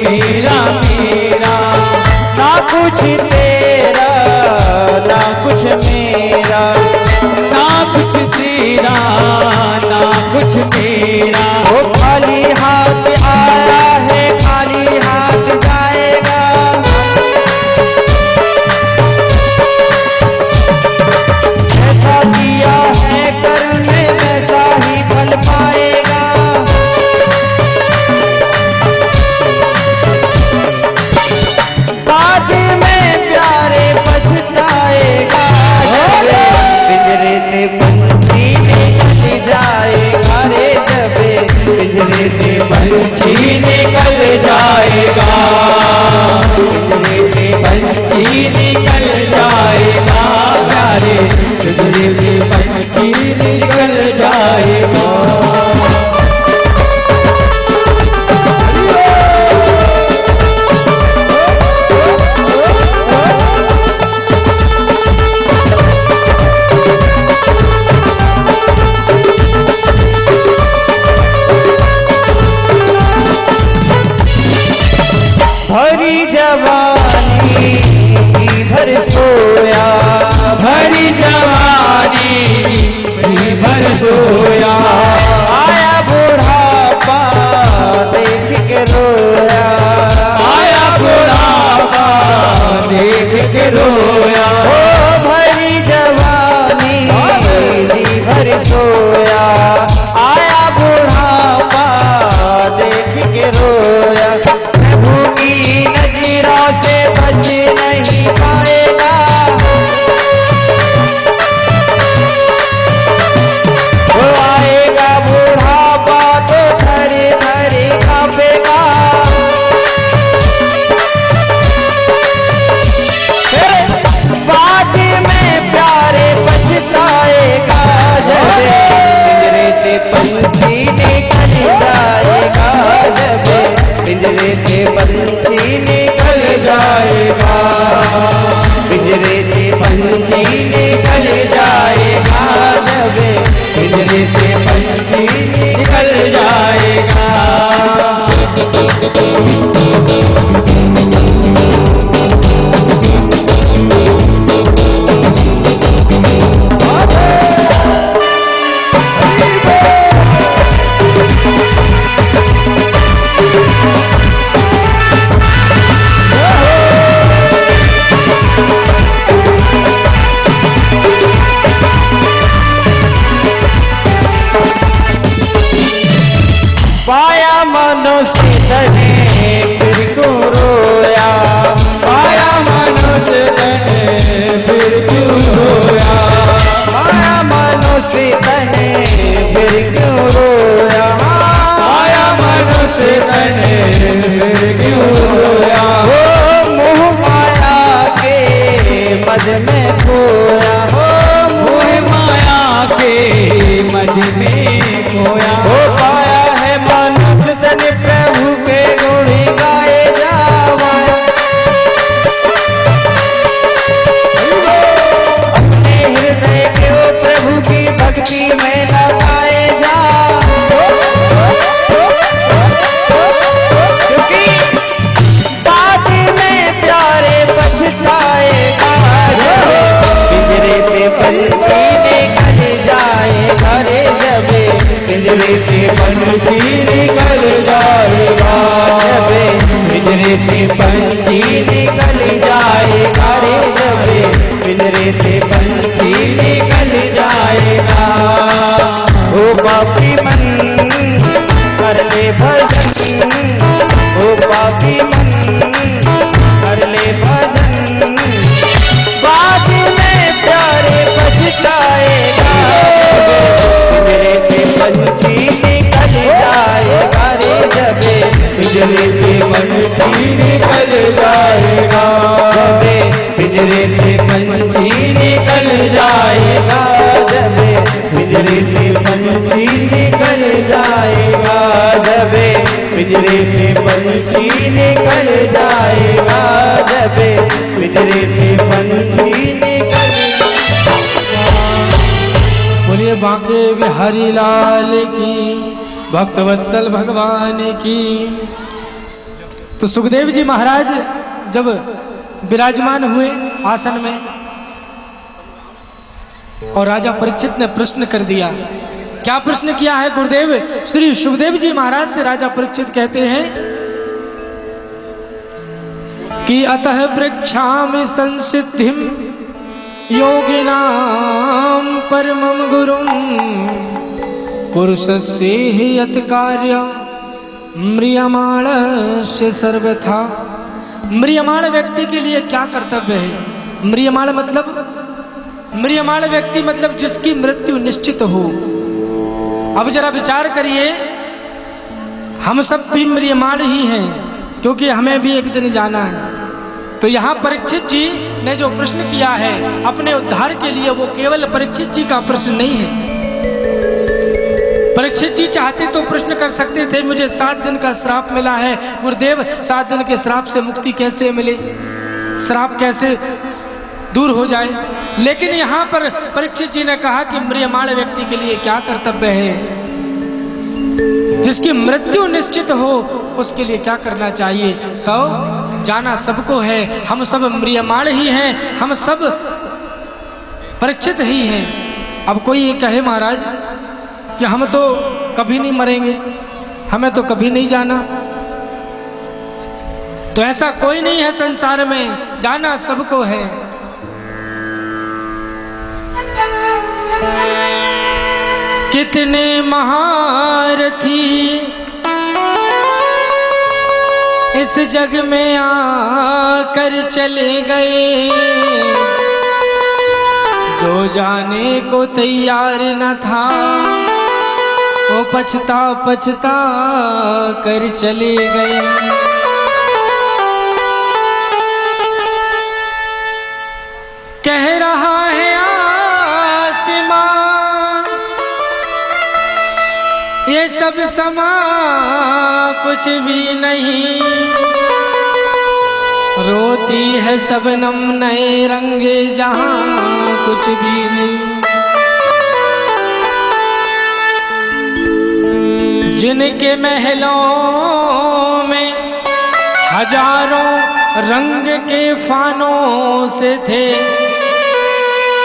मेरा मेरा, ना कुछ तेरा ना कुछ मेरा, ना कुछ तेरा ना कुछ मेरा। वो खाली हाथ आया है खाली हाथ जाएगा, जैसा किया है कर्म में वैसा ही फल पाएगा। बाद में प्यारे पछताएगा जबे पिंजरे से पंछी निकल जाएगा रे, जबे पिंजरे से पंछी निकल जाएगा, पिंजरे से पंछी निकल जाएगा प्यारे, पिंजरे से पंछी निकल जाएगा। भरी जवानी भर सोया, भरी जवानी भर सोया, आया बुढ़ापा देख के रोया, आया बुढ़ापा देख के रोया। ओ भरी जवानी भर सोया, आया बुढ़ापा देख के रोया, प्रभु की नजरों से बच नहीं पाएगा, वो आएगा बुढ़ापा तो धरे धरे कांपेगा। बाद में प्यारे पछताएगा जबे पिंजरे से पंछी निकल जाएगा, जबे पिंजरे से पंछी निकल जाएगा, पिंजरे से पंछी निकल जाएगा, जबे पिंजरे से पंछी निकल जाएगा। पाया मनुष्य धने पिंजरे से पंछी निकल जाएगा, पिंजरे से पंछी निकल जाएगा रे, जब पिंजरे से पंछी निकल जाएगा। ओ पापी मन कर ले भजन, ओ पापी मन कर ले भजन, बाद में प्यारे पछताएगा, पिंजरे से पंछी निकल जाएगा रे, जब पिंजरे से पंछी निकल जाएगा, पिंजरे से पंछी निकल जाएगा, जब पिंजरे से पंछी निकल जाएगा, जब पिंजरे से पंछी निकल जाएगा, जब पिंजरे से पंछी निकल जाएगा। बोलिए बांके बिहारी लाल की, भक्तवत्सल भगवान की। तो सुखदेव जी महाराज जब विराजमान हुए आसन में और राजा परीक्षित ने प्रश्न कर दिया। क्या प्रश्न किया है गुरुदेव? श्री सुखदेव जी महाराज से राजा परीक्षित कहते हैं कि अतः पृच्छामि संसिद्धिम योगिनां परमं गुरुं पुरुषस्य हि यत् कार्यं म्रियमाणस्य सर्वथा। म्रियमाण व्यक्ति के लिए क्या कर्तव्य है? म्रियमाण व्यक्ति मतलब जिसकी मृत्यु निश्चित हो। अब जरा विचार करिए, हम सब भी म्रियमाण ही हैं, क्योंकि हमें भी एक दिन जाना है। तो यहाँ परीक्षित जी ने जो प्रश्न किया है अपने उद्धार के लिए, वो केवल परीक्षित जी का प्रश्न नहीं है। परीक्षित जी चाहते तो प्रश्न कर सकते थे, मुझे 7 दिन का श्राप मिला है गुरुदेव, 7 दिन के श्राप से मुक्ति कैसे मिले, श्राप कैसे दूर हो जाए। लेकिन यहाँ पर परीक्षित जी ने कहा कि म्रियमाण व्यक्ति के लिए क्या कर्तव्य है, जिसकी मृत्यु निश्चित हो उसके लिए क्या करना चाहिए। तो जाना सबको है, हम सब म्रियमाण ही हैं, हम सब परीक्षित ही हैं। अब कोई ये कहे महाराज कि हम तो कभी नहीं मरेंगे, हमें तो कभी नहीं जाना, तो ऐसा कोई नहीं है संसार में, जाना सबको है। कितने महारथी इस जग में आकर चले गए, जो जाने को तैयार न था वो पछता पछता कर चले गए। कह रहा है आसमां ये सब समा कुछ भी नहीं, रोती है शबनम नए रंगे जहां कुछ भी नहीं। जिनके महलों में हजारों रंग के फानों से थे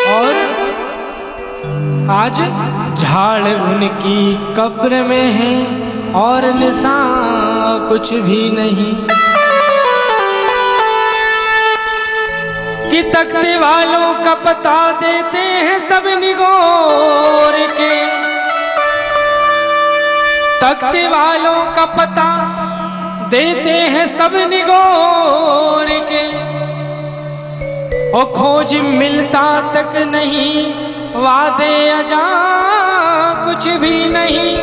और आज झाड़ उनकी कब्र में है और निशान कुछ भी नहीं। कि तख्ते वालों का पता देते हैं सब निगोर के, तख्ते वालों का पता देते हैं सब निगोर के, ओ खोज मिलता तक नहीं, वादे अजा कुछ भी नहीं।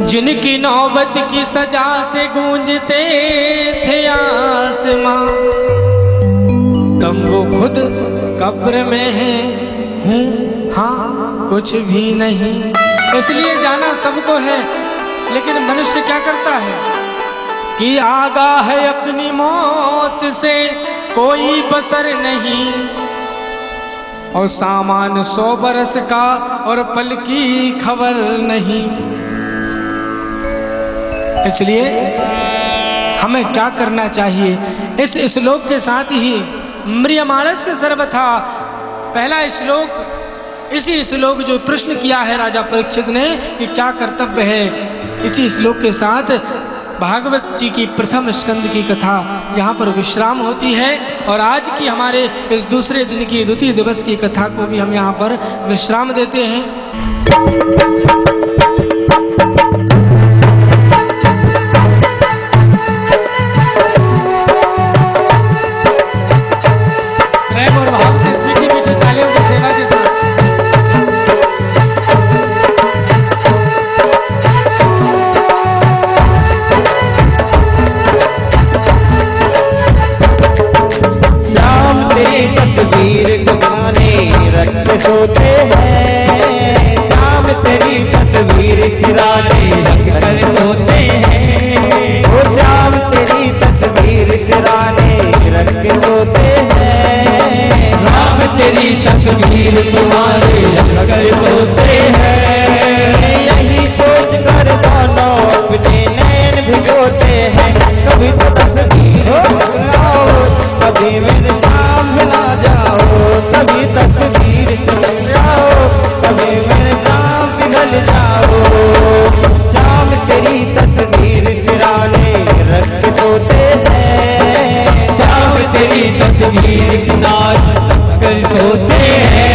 जिनकी नौबत की सजा से गूंजते थे आसमां, कम वो खुद कब्र में है, हूँ हाँ कुछ भी नहीं। इसलिए जाना सबको है, लेकिन मनुष्य क्या करता है कि आगाह है अपनी मौत से कोई बसर नहीं, और सामान 100 बरस का और पल की खबर नहीं। इसलिए हमें क्या करना चाहिए? इस श्लोक के साथ ही म्रियमाणस्य सर्वथा, पहला श्लोक इसी श्लोक जो प्रश्न किया है राजा परीक्षित ने कि क्या कर्तव्य है, इसी श्लोक के साथ भागवत जी की प्रथम स्कंद की कथा यहाँ पर विश्राम होती है। और आज की हमारे इस दूसरे दिन की द्वितीय दिवस की कथा को भी हम यहाँ पर विश्राम देते हैं। प्रेम और भाव से मीठी मीठी तालियों की सेवा के साथ तस्वीर गुमाने रख सोते हैं, शाम तेरी तस्वीर सिराने रख कर सोते हैं, वो शाम तेरी तस्वीर सिराने रख के सोते हैं, शाम तेरी तस्वीर तुम्हारे रख कर सोते हैं। यही सोच कर दोनों अपने नैन भिगोते हैं, कभी तो तस्वीर लाओ, कभी मेरे सामने ना जाओ, कभी तस्वीर चल जाओ, कभी मेरे नाम पिघल जाओ, शाम तेरी तस्वीर सिराने रख सोते हैं, शाम तेरी तस्वीर किनारे कर सोते हैं।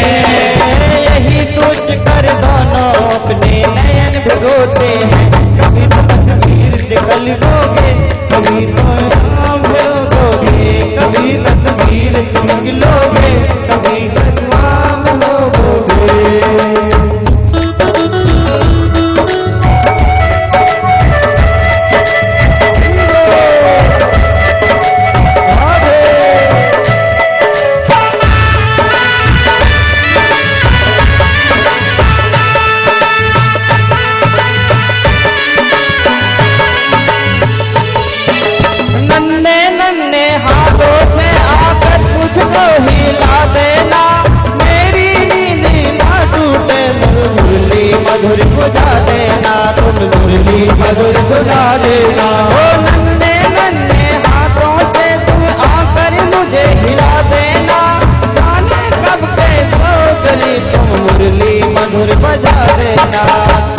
यही सोच कर दोनों अपने नयन भिगोते हैं, कभी तो तस्वीर निकल दोगे, कभी तो नाम भिगोगे, कभी तस्वीर तुम लोगे, कभी नाम होगे। मधुर बुझा देना, तुम मुरली मधुर सुना देना, ओ नन्हे नन्हे हाथों से तुम आकर मुझे हिला देना, जाने कब के सोचली तुम मुरली मधुर बजा देना,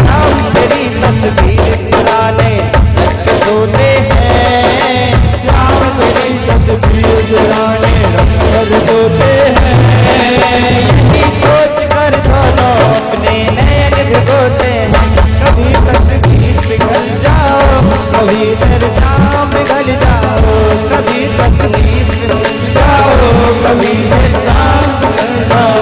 हम तेरी तस्वीर पुराने रख के सोते हैं, श्याम तेरी तस्वीर पुराने रख कर सोते हैं। यही सोच कर दोनों अपने भिगोते हैं, कभी तस्वीर पिघल जाओ, कभी मेरे नाम पिघल जाओ, कभी तस्वीर पिघल जाओ, कभी मेरे नाम पिघल जाओ।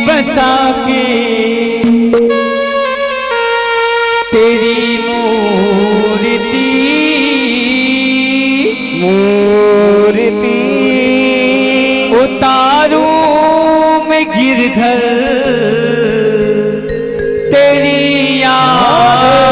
बसा के तेरी मूर्ति मूर्ति उतारू में गिरधर तेरी आरती।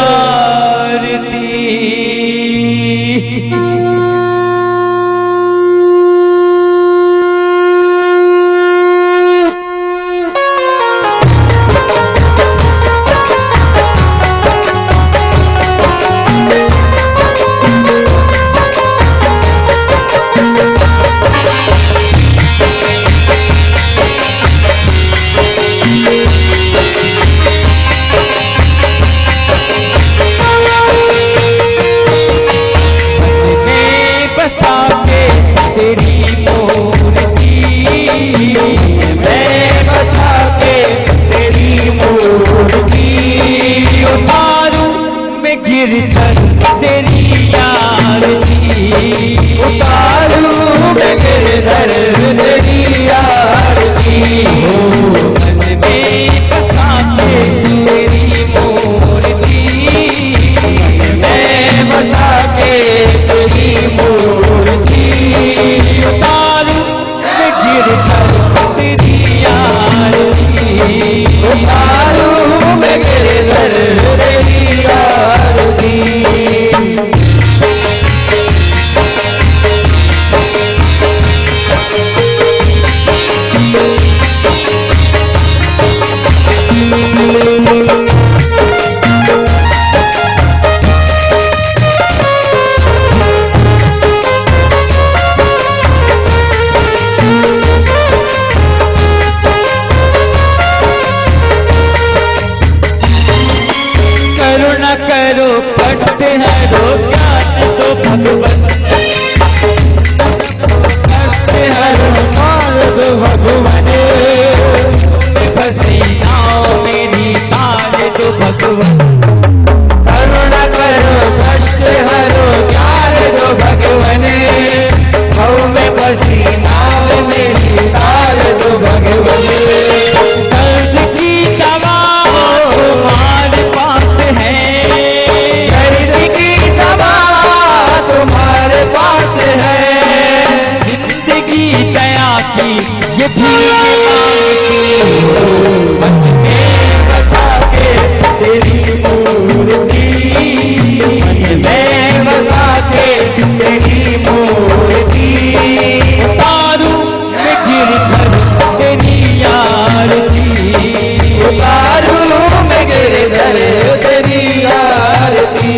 दया की ये भीख मांगती मन में बसा के तेरी मूर्ति मन में बसा के तेरी मूर्ति उतारू मैं गिरधर तेरी आरती उतारू मैं गिरधर तेरी आरती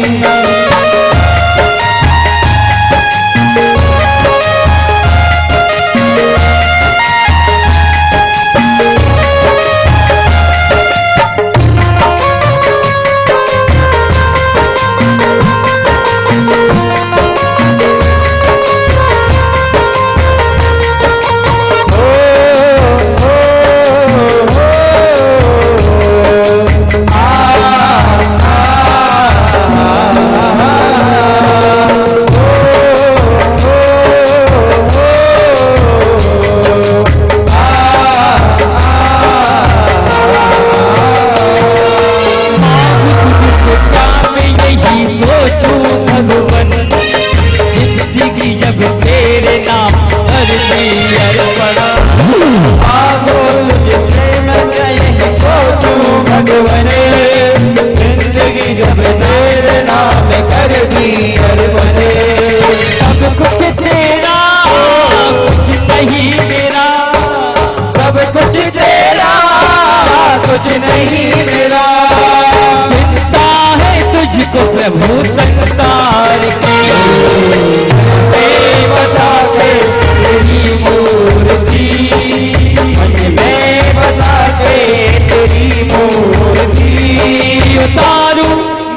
कुछ नहीं मेरा चिंता है तुझको प्रभु संसार की बसा के तेरी मूर्ति मैं बसा के तेरी मूर्ति उतारू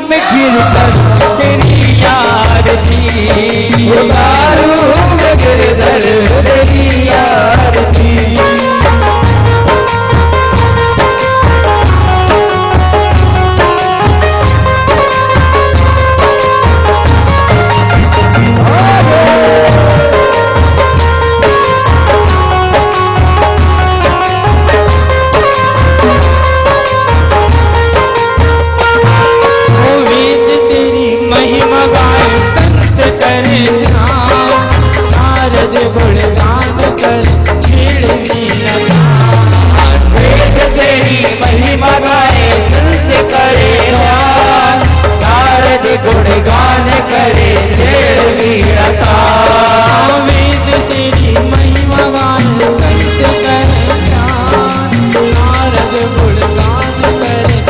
मैं गिरधर तेरी आरती उतारू मैं गिरधर तेरी आरती गुणगान करे वेद तेरी महिमा गान संत करे नारद गुणगान करे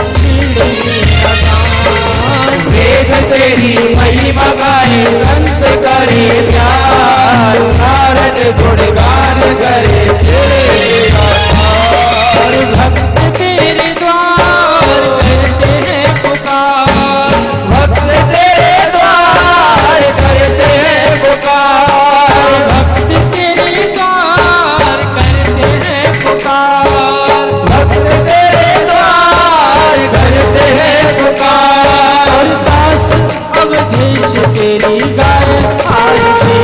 वेद तेरी महिमा गाए संत करे नारद गुणगान करे भक्त तेरे द्वार करते हैं पुकार भक्त तेरे द्वार करते हैं पुकार भक्त तेरे द्वार करते हैं पुकार भक्त तेरे द्वार करते हैं पुकार दास अवधेश तेरी गाय आरती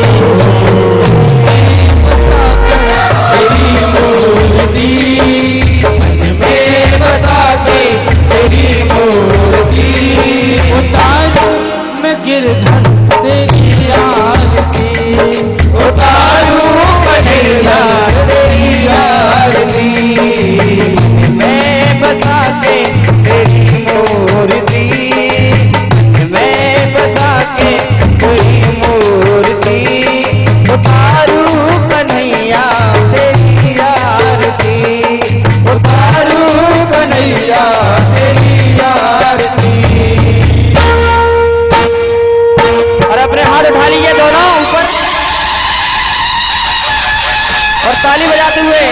तेरी मूर्ति मन में बसा के तेरी मूर्ति उतारू मैं गिरधर तेरी आरती उतारू मैं गिरधर तेरी आरती मैं बसा के तेरी मूर्ति मैं बसा के तेरी मूर्ति उतारू कन्हैया तेरी आरती उतारू कन्हैया तेरी आरती और अपने हाथ उठा लीजिए दोनों ऊपर और ताली बजाते हुए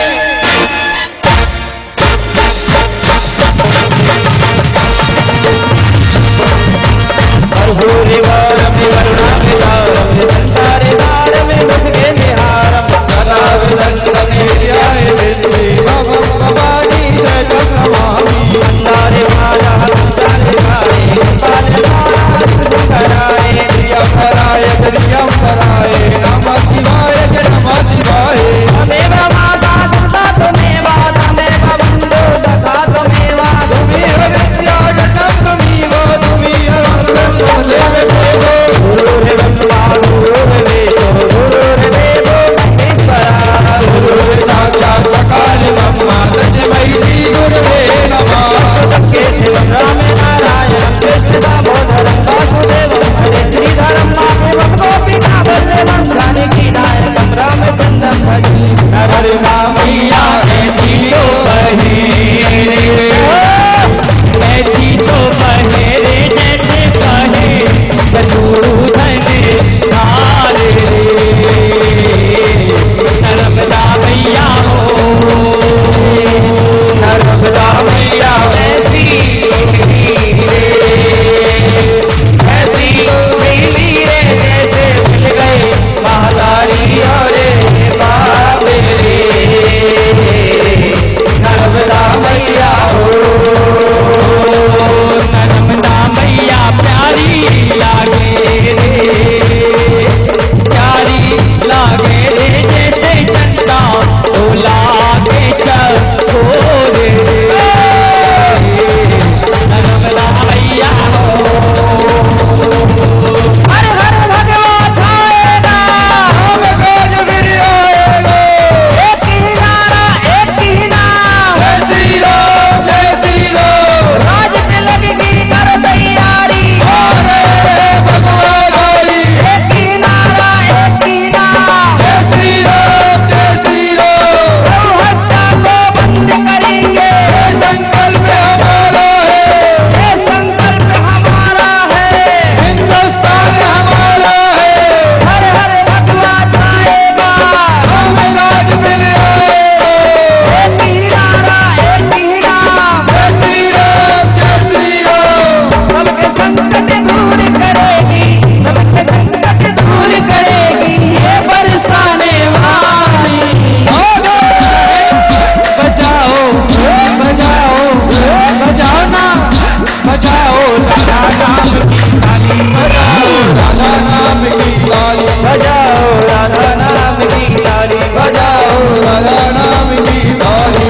भूरे वार में वरुणा में दारम संसारे दार में मुख के निहारम सदा विदंत विद्याए विद्वे भवम भवानी जय नमामि संसारे माया संसारे माये पाले माया कराए प्रियम कराए नमः शिवाय नमः शिवाय तमेव माता सदा तमेव तमेव बंधु सखा तमेव तुमेव विद्या जगत तुमेव तुमेव नाम की ताली राधा नाम की ताली बजाओ राधा नाम की ताली बजाओ राधा नाम की ताली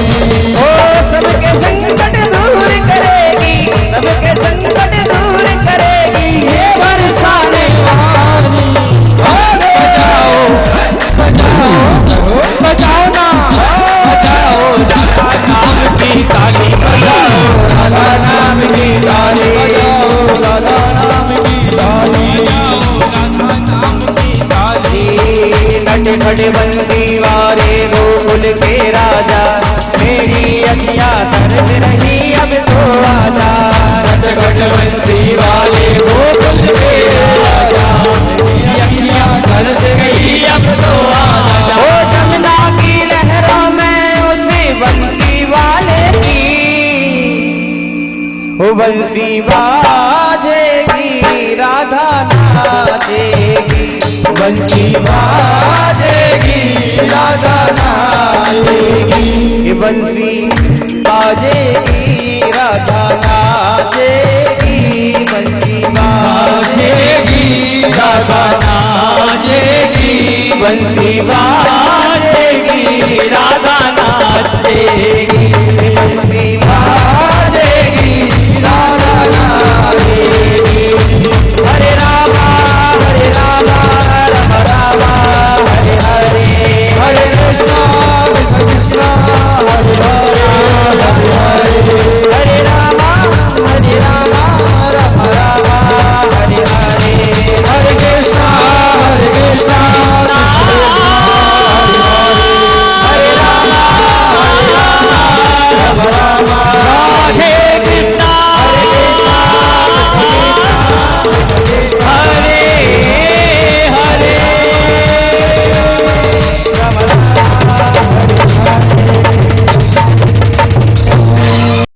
ओ सबके संकट दूर करेगी, सबके संकट दूर करेगी ये बरसाने वाली बजाओ बजाओ बजाओ ना बजाओ राधा नाम की ताली बजाओ राधा नाम की ताली बजाओ राधा नाम की ताली राधा नाम की ताली नट खट बंदी वाले गोकुल के राजा, मेरी अखियां तरस रही अब तो आजा। बंसी वाले गोकुल के राजा मेरी अखियां तरस गई अब तो आजा ओ जमुना की लहरों में उसे बंसी वाले की, ओ बंसी बाजेगी राधा नाचेगी, बंसी बाजेगी राधा नाचेगी ये बंसी बाजेगी राधा नाचेगी, बंसी बाजेगी राधा नाचेगी बंसी बाजेगी राधा